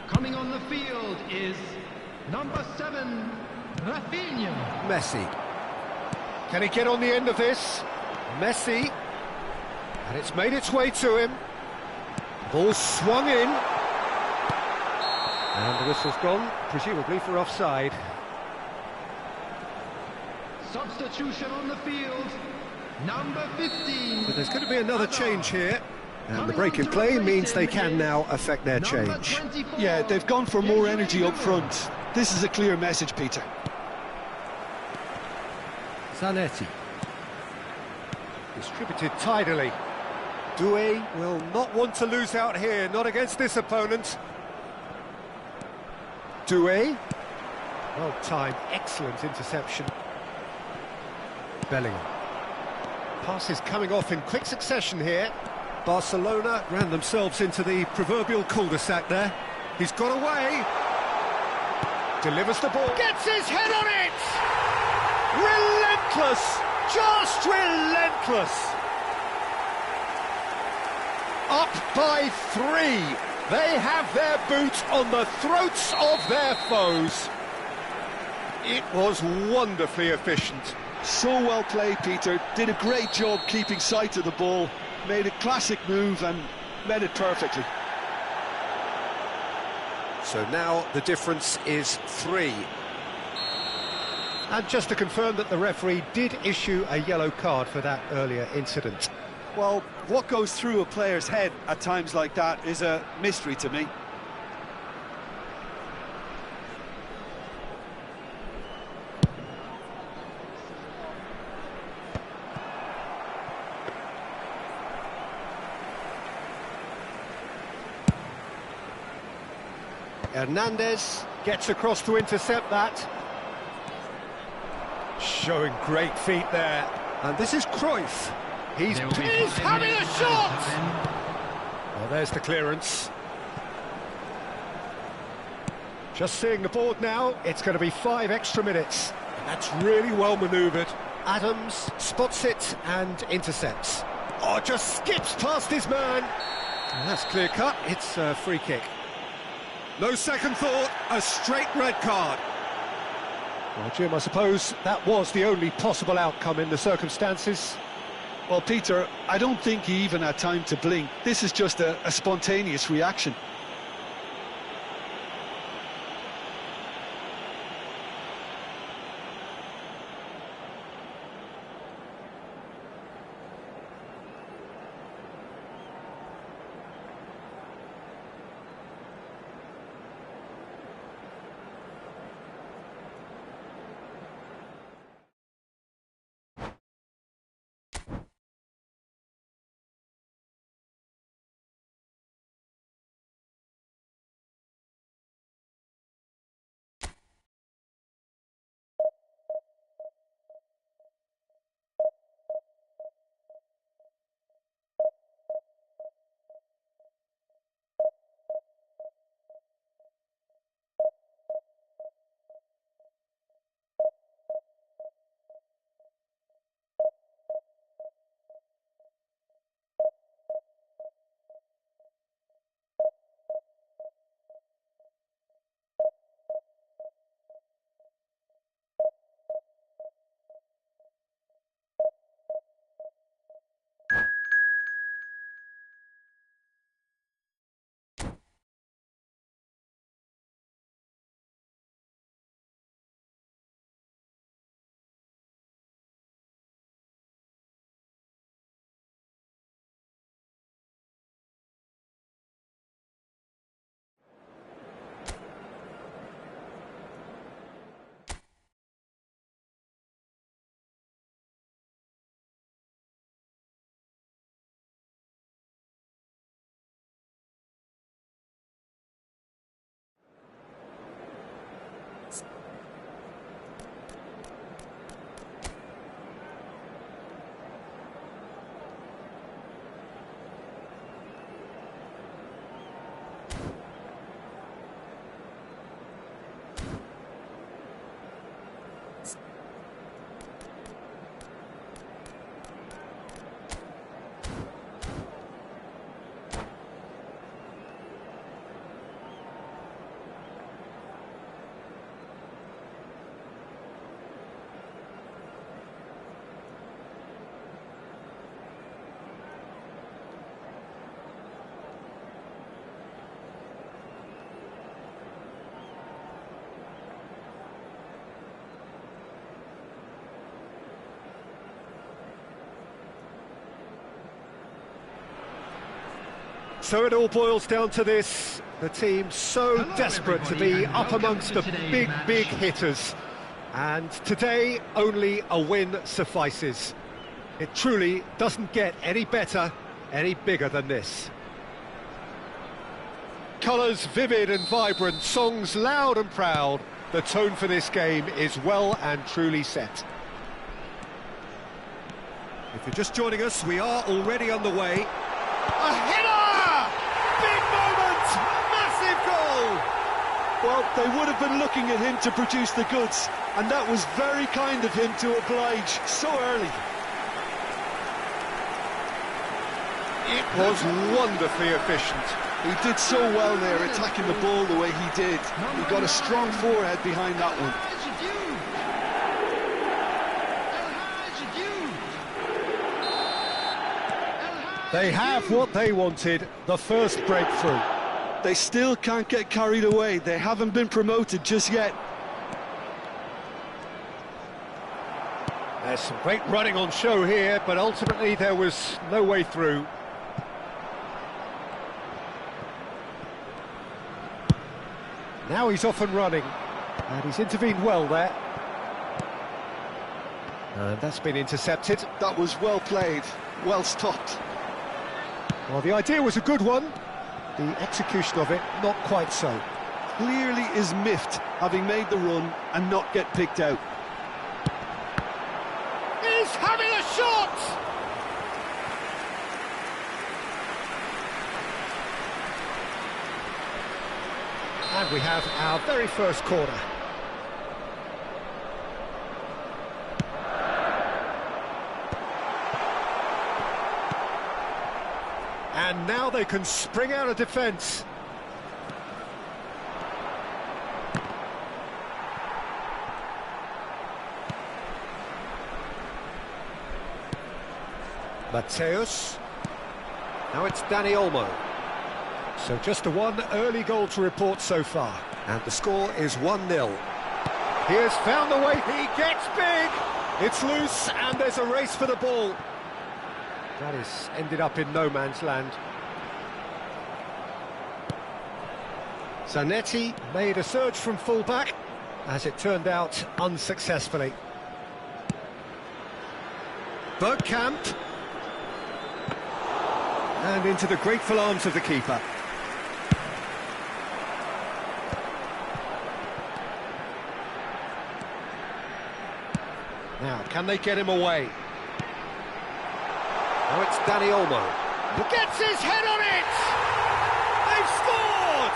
Coming on the field is number 7, Rafinha. Messi. Can he get on the end of this? Messi. And it's made its way to him. Ball swung in. And the whistle's gone, presumably for offside. Substitution on the field, number 15. But there's going to be another change here. And the break in play means they can now affect their change. Yeah, they've gone for more energy up front. This is a clear message, Peter. Zanetti. Distributed tidily. Doué will not want to lose out here, not against this opponent. Doué. Well timed, excellent interception. Bellingham. Passes coming off in quick succession here. Barcelona ran themselves into the proverbial cul-de-sac there. He's got away. Delivers the ball. Gets his head on it! Relentless! Just relentless! Up by 3. They have their boot on the throats of their foes. It was wonderfully efficient. So well played, Peter. Did a great job keeping sight of the ball. Made a classic move and met it perfectly. So now the difference is 3. And just to confirm that the referee did issue a yellow card for that earlier incident. Well, what goes through a player's head at times like that is a mystery to me. Hernandez gets across to intercept that. Showing great feet there. And this is Cruyff. He's having a shot! Well, there's the clearance. Just seeing the board now, it's going to be 5 extra minutes. And that's really well manoeuvred. Adams spots it and intercepts. Oh, just skips past his man. And that's clear cut, it's a free kick. No second thought, a straight red card. Well, Jim, I suppose that was the only possible outcome in the circumstances. Well, Peter, I don't think he even had time to blink. This is just a spontaneous reaction. So it all boils down to this. The team so desperate to be up amongst the big hitters. And today, only a win suffices. It truly doesn't get any better, any bigger than this. Colours vivid and vibrant, songs loud and proud. The tone for this game is well and truly set. If you're just joining us, we are already on the way. A header! Big moment! Massive goal! Well, they would have been looking at him to produce the goods, and that was very kind of him to oblige so early. It was wonderfully efficient. He did so well there, attacking the ball the way he did. He got a strong forehead behind that one. They have what they wanted, the first breakthrough. They still can't get carried away. They haven't been promoted just yet. There's some great running on show here, but ultimately there was no way through. Now he's off and running, and he's intervened well there. And that's been intercepted. That was well played, well stopped. Well, the idea was a good one. The execution of it, not quite so. clearly is miffed, having made the run and not get picked out. He's having a shot! And we have our very first corner. And now they can spring out of defence. Mateus. Now it's Dani Olmo. So just a one early goal to report so far. And the score is 1-0. He has found the way, he gets big! It's loose and there's a race for the ball. That has ended up in no man's land. Zanetti made a surge from full-back, as it turned out unsuccessfully. Bergkamp. And into the grateful arms of the keeper. Now, can they get him away? Now it's Dani Olmo. He gets his head on it! They've scored!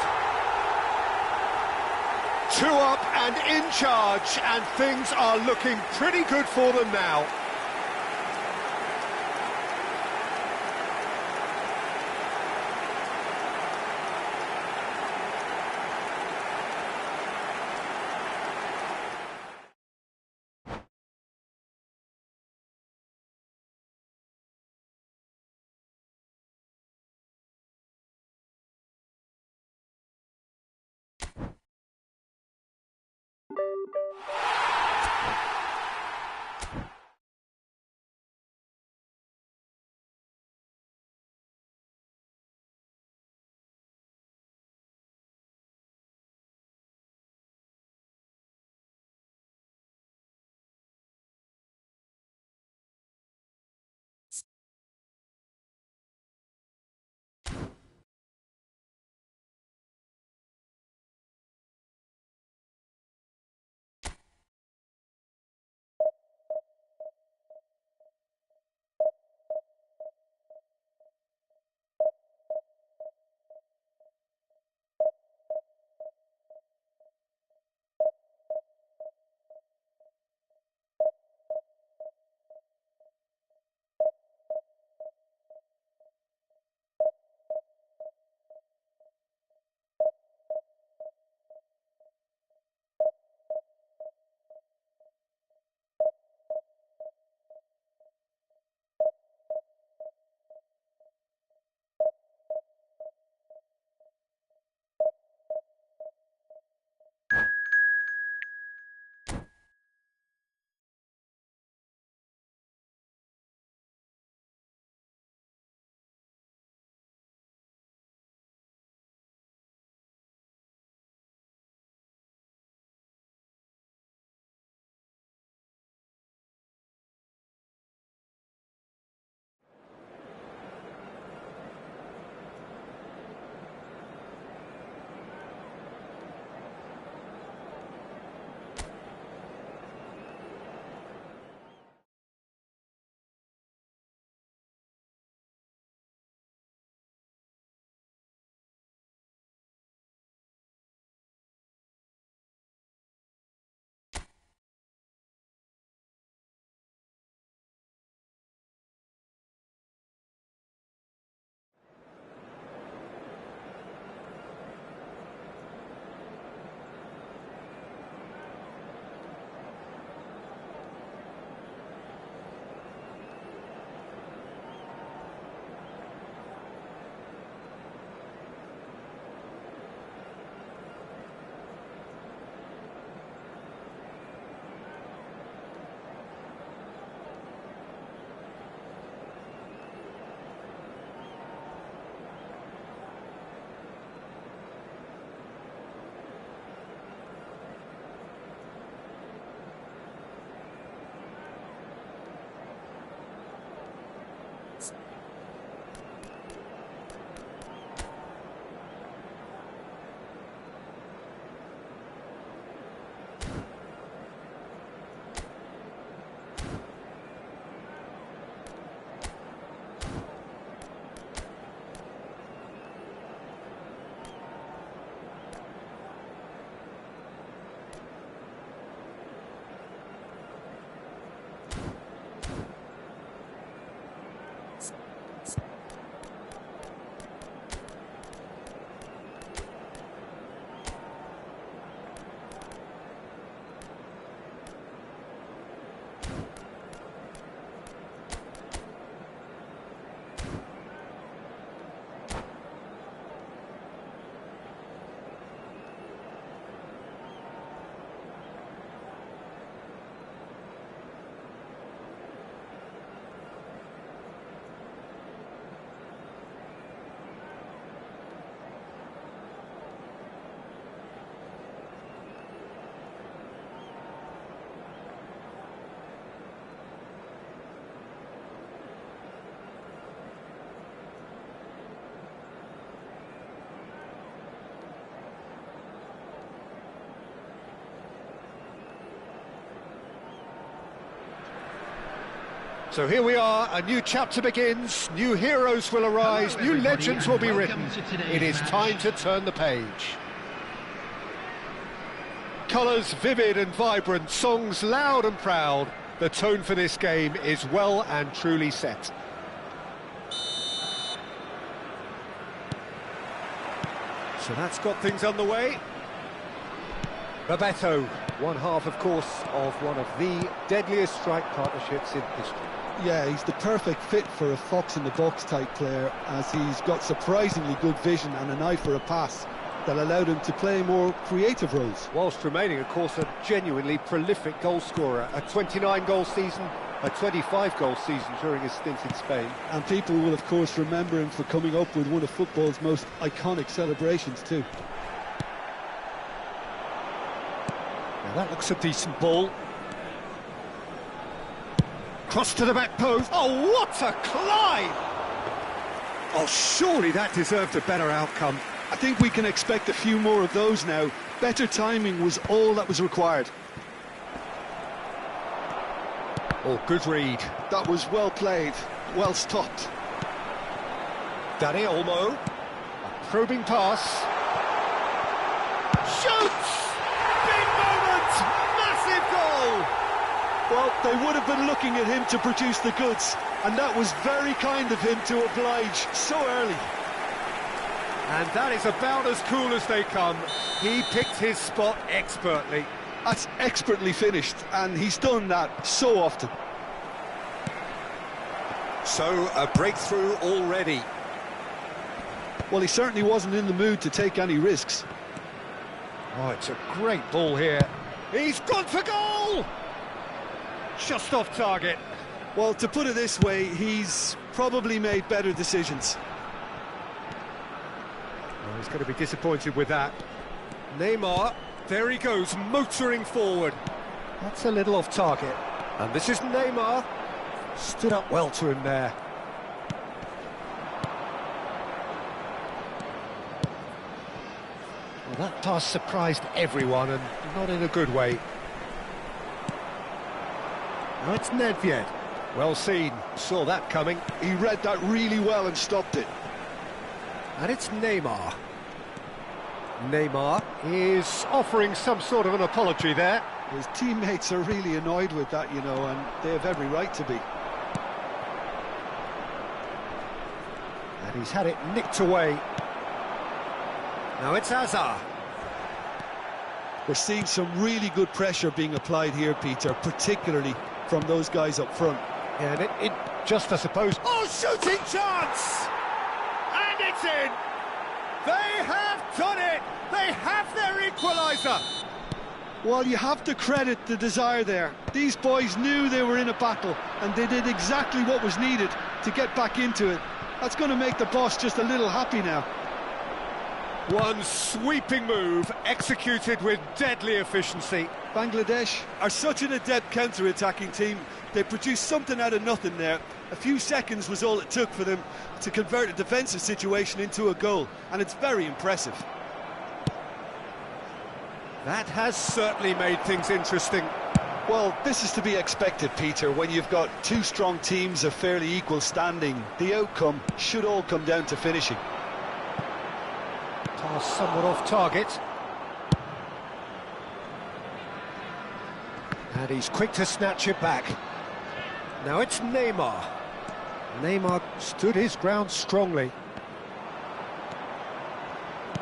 2 up and in charge, and things are looking pretty good for them now. So here we are, a new chapter begins, new heroes will arise, Hello, new everybody, legends will be and written. welcome to today's It is match. time to turn the page. Colours vivid and vibrant, songs loud and proud. The tone for this game is well and truly set. So that's got things underway. Bebeto, one half, of course, of one of the deadliest strike partnerships in history. Yeah, he's the perfect fit for a fox-in-the-box type player, as he's got surprisingly good vision and an eye for a pass that allowed him to play more creative roles. Whilst remaining, of course, a genuinely prolific goal scorer. A 29-goal season, a 25-goal season during his stint in Spain. And people will, of course, remember him for coming up with one of football's most iconic celebrations too. Now that looks a decent ball. Cross to the back post. Oh, what a climb! Oh, surely that deserved a better outcome. I think we can expect a few more of those now. Better timing was all that was required. Oh, good read. That was well played, well stopped. Danny Olmo. A probing pass. Shoots! Big moment! Massive goal! Well, they would have been looking at him to produce the goods, and that was very kind of him to oblige so early. And that is about as cool as they come. He picked his spot expertly. That's expertly finished, and he's done that so often. So, a breakthrough already. Well, he certainly wasn't in the mood to take any risks. Oh, it's a great ball here. He's gone for goal! Just off target. Well, to put it this way, he's probably made better decisions. Oh, he's going to be disappointed with that. Neymar, there he goes, motoring forward. That's a little off target. And this is Neymar. Stood up well to him there. Well, that pass surprised everyone, and not in a good way. Now it's Nedved. Well seen, saw that coming. He read that really well and stopped it. And it's Neymar. Neymar is offering some sort of an apology there. His teammates are really annoyed with that, you know, and they have every right to be. And he's had it nicked away. Now it's Hazard. We're seeing some really good pressure being applied here, Peter, particularly from those guys up front. Yeah, and it just, I suppose... Oh, shooting chance! And it's in! They have done it! They have their equaliser! Well, you have to credit the desire there. These boys knew they were in a battle, and they did exactly what was needed to get back into it. That's going to make the boss just a little happy now. One sweeping move, executed with deadly efficiency. Bangladesh are such an adept counter-attacking team. They produced something out of nothing there. A few seconds was all it took for them to convert a defensive situation into a goal, and it's very impressive. That has certainly made things interesting. Well, this is to be expected, Peter, when you've got two strong teams of fairly equal standing. The outcome should all come down to finishing. Pass somewhat off target. And he's quick to snatch it back. Now it's Neymar. Neymar stood his ground strongly.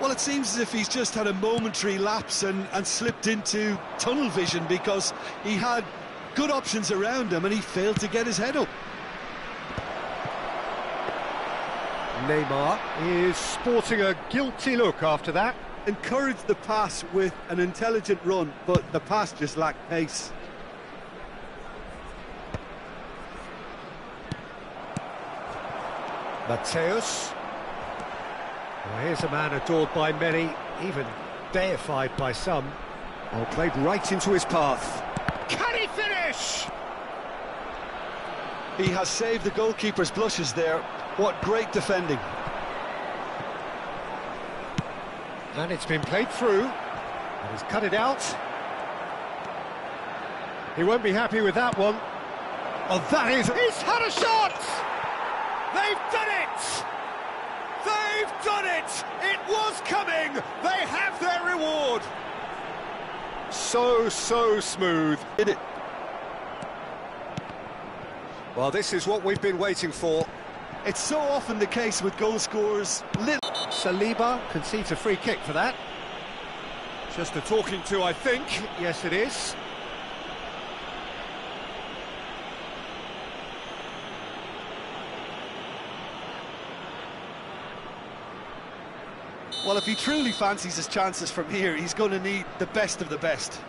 Well, it seems as if he's just had a momentary lapse and slipped into tunnel vision, because he had good options around him and he failed to get his head up. Neymar is sporting a guilty look after that. Encouraged the pass with an intelligent run, but the pass just lacked pace. Mateus. Well, here's a man adored by many, even deified by some. Oh, played right into his path. Can he finish? He has saved the goalkeeper's blushes there. What great defending. And it's been played through. And he's cut it out. He won't be happy with that one. Oh, that is... He's had a shot! They've done it! They've done it! It was coming! They have their reward! So smooth. Did it. Well, this is what we've been waiting for. It's so often the case with goal scorers. Saliba concedes a free kick for that. Just a talking to, I think. Yes, it is. Well, if he truly fancies his chances from here, he's going to need the best of the best.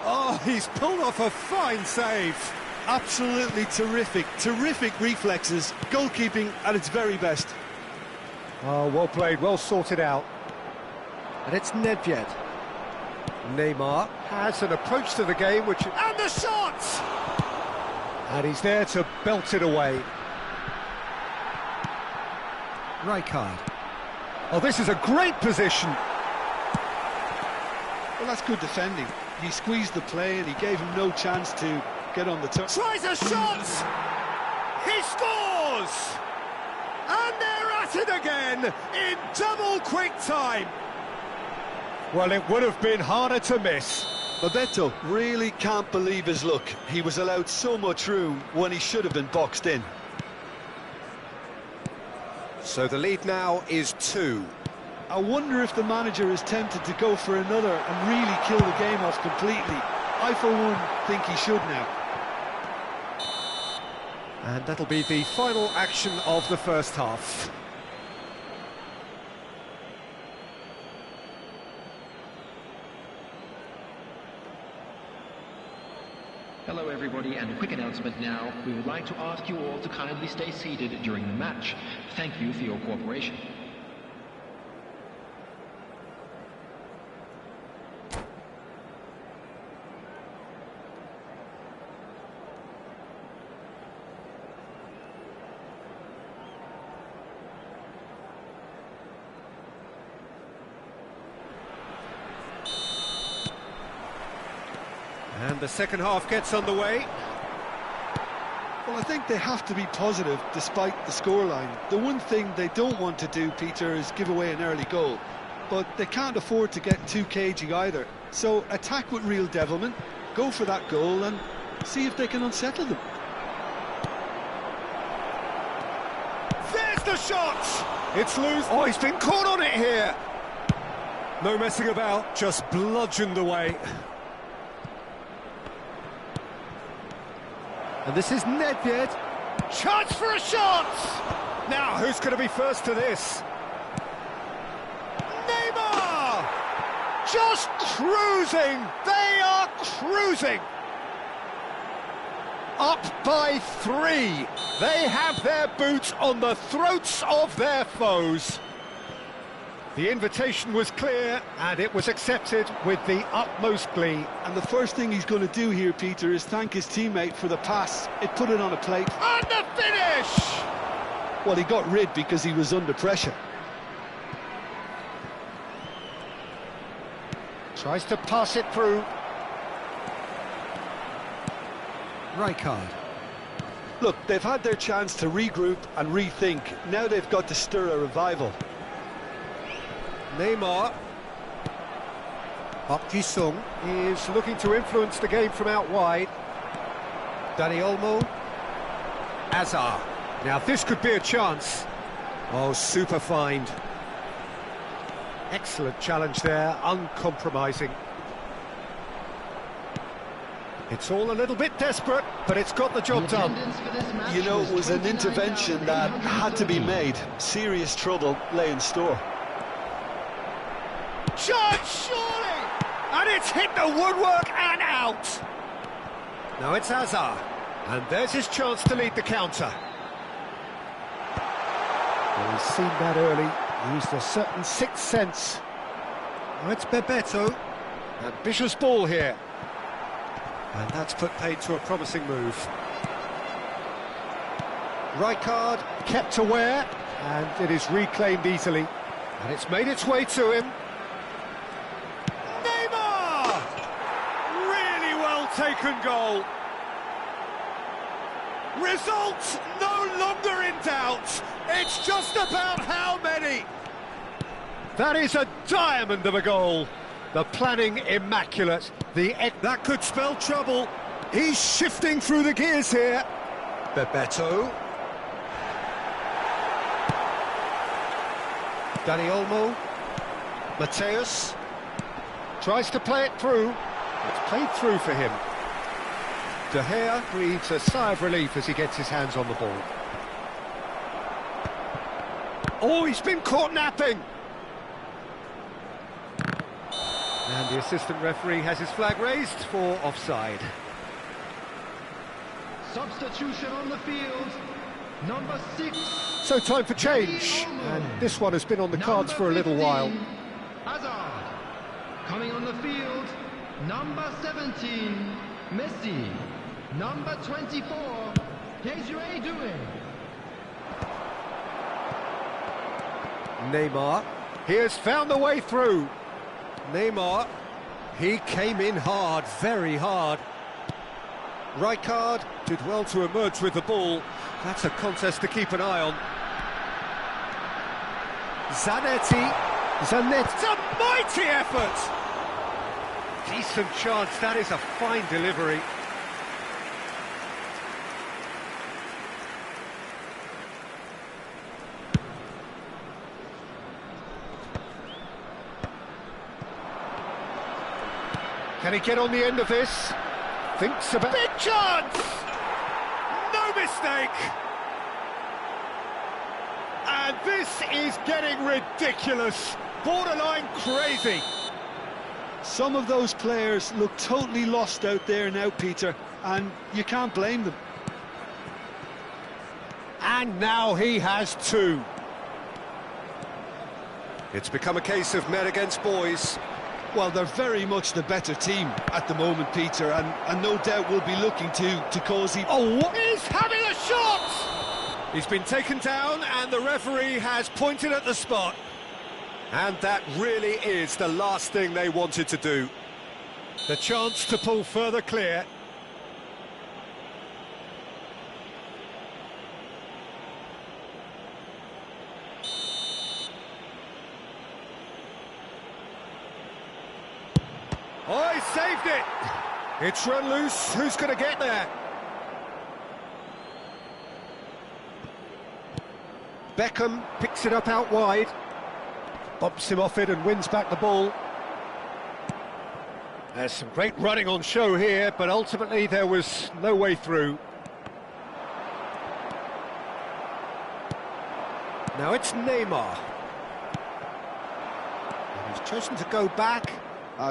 Oh, he's pulled off a fine save. Absolutely terrific reflexes, goalkeeping at its very best. Oh, well played, well sorted out. And it's Nedved. Neymar has an approach to the game which... And the shot! And he's there to belt it away. Rijkaard. Oh, this is a great position. Well, that's good defending. He squeezed the play and he gave him no chance to get on the turn. Tries a shot! He scores! And they're at it again in double quick time. Well, it would have been harder to miss. Bebeto really can't believe his luck. He was allowed so much room when he should have been boxed in. So the lead now is 2. I wonder if the manager is tempted to go for another and really kill the game off completely. I, for one, think he should now. And that'll be the final action of the first half. Hello everybody, and a quick announcement now. We would like to ask you all to kindly stay seated during the match. Thank you for your cooperation. And the second half gets underway. Well, I think they have to be positive despite the scoreline. The one thing they don't want to do, Peter, is give away an early goal. But they can't afford to get too cagey either. So attack with real devilment, go for that goal and see if they can unsettle them. There's the shot! It's loose. Oh, he's been caught on it here. No messing about, just bludgeoned away. And this is Nedved. Chance for a shot! Now, who's going to be first to this? Neymar! Just cruising! They are cruising! Up by 3. They have their boots on the throats of their foes. The invitation was clear, and it was accepted with the utmost glee. And the first thing he's going to do here, Peter, is thank his teammate for the pass. It put it on a plate. And the finish! Well, he got rid because he was under pressure. Tries to pass it through. Rijkaard. Look, they've had their chance to regroup and rethink. Now they've got to stir a revival. Neymar. Park Ji-sung is looking to influence the game from out wide. Dani Olmo. Azar. Now this could be a chance. Oh, super find. Excellent challenge there, uncompromising. It's all a little bit desperate, but it's got the job done. You know, it was an intervention that had to be made. Serious trouble lay in store. Shot, surely! And it's hit the woodwork and out! Now it's Azar, and there's his chance to lead the counter. Well, he's seen that early, used a certain sixth sense. Now it's Bebeto, ambitious ball here. And that's put paid to a promising move. Rijkaard kept aware, And it is reclaimed easily. And it's made its way to him. Neymar! Really well taken goal. Result no longer in doubt. It's just about how many. That is a diamond of a goal. The planning immaculate. That could spell trouble. He's shifting through the gears here. Bebeto. Dani Olmo. Mateus. Tries to play it through. It's played through for him. De Gea breathes a sigh of relief as he gets his hands on the ball. Oh, he's been caught napping! And the assistant referee has his flag raised for offside. Substitution on the field, number 6. So time for change, and this one has been on the cards for a little while. Hazard. Coming on the field, number 17, Messi. Number 24, Desiree Doué. Neymar, he has found the way through. Neymar, he came in hard, very hard. Rijkaard did well to emerge with the ball. That's a contest to keep an eye on. Zanetti, it's a mighty effort! Decent chance, that is a fine delivery. Can he get on the end of this? Thinks about... Big chance! No mistake! And this is getting ridiculous. Borderline crazy. Some of those players look totally lost out there now, Peter, and you can't blame them. And now he has two. It's become a case of men against boys. Well, they're very much the better team at the moment, Peter, and no doubt will be looking to cause... Oh, he's having a shot! He's been taken down and the referee has pointed at the spot. And that really is the last thing they wanted to do. The chance to pull further clear. Oh, he saved it! It's run loose, who's going to get there? Beckham picks it up out wide, bumps him off it and wins back the ball. There's some great running on show here, but ultimately there was no way through. Now it's Neymar. And he's chosen to go back.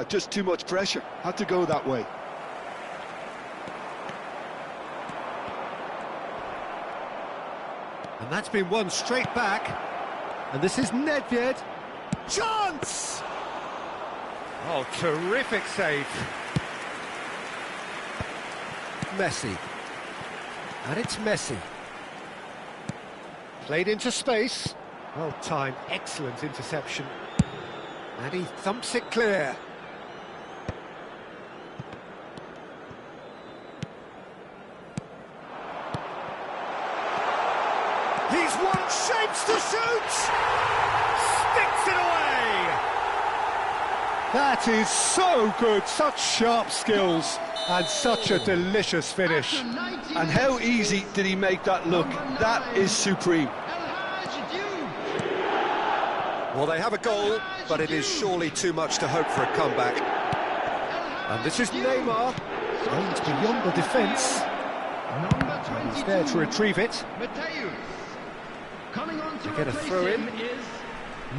Just too much pressure. Had to go that way. And that's been won straight back. And this is Nedved. Chance! Oh, terrific save. Messi. And it's Messi. Played into space. Well timed, excellent interception. And he thumps it clear. He's won shapes to shoot! Sticks it away! That is so good, such sharp skills, and such a delicious finish. And how easy did he make that look? That is supreme. Well, they have a goal, but it is surely too much to hope for a comeback. And this is Neymar, aimed beyond the defence. And he's there to retrieve it. Mateus. Coming on to They get a throw in. is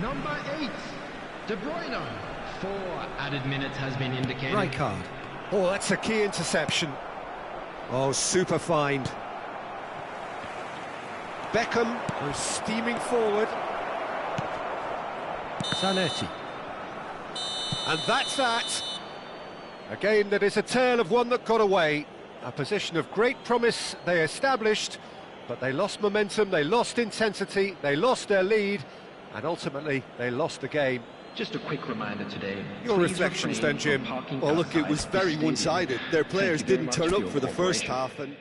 number 8, De Bruyne. 4 added minutes has been indicated. Rijkaard. Oh, that's a key interception. Oh, super find. Beckham goes steaming forward. Zanetti. And that's that. A game that is a tale of one that got away. A position of great promise they established, But they lost momentum, they lost intensity, they lost their lead, and ultimately they lost the game. Just a quick reminder today. Your please reflections refrain then, Jim. from parking Well, look, it outside was the very stadium. one-sided. Their Thank players you very didn't much turn for up your for the first cooperation. half, and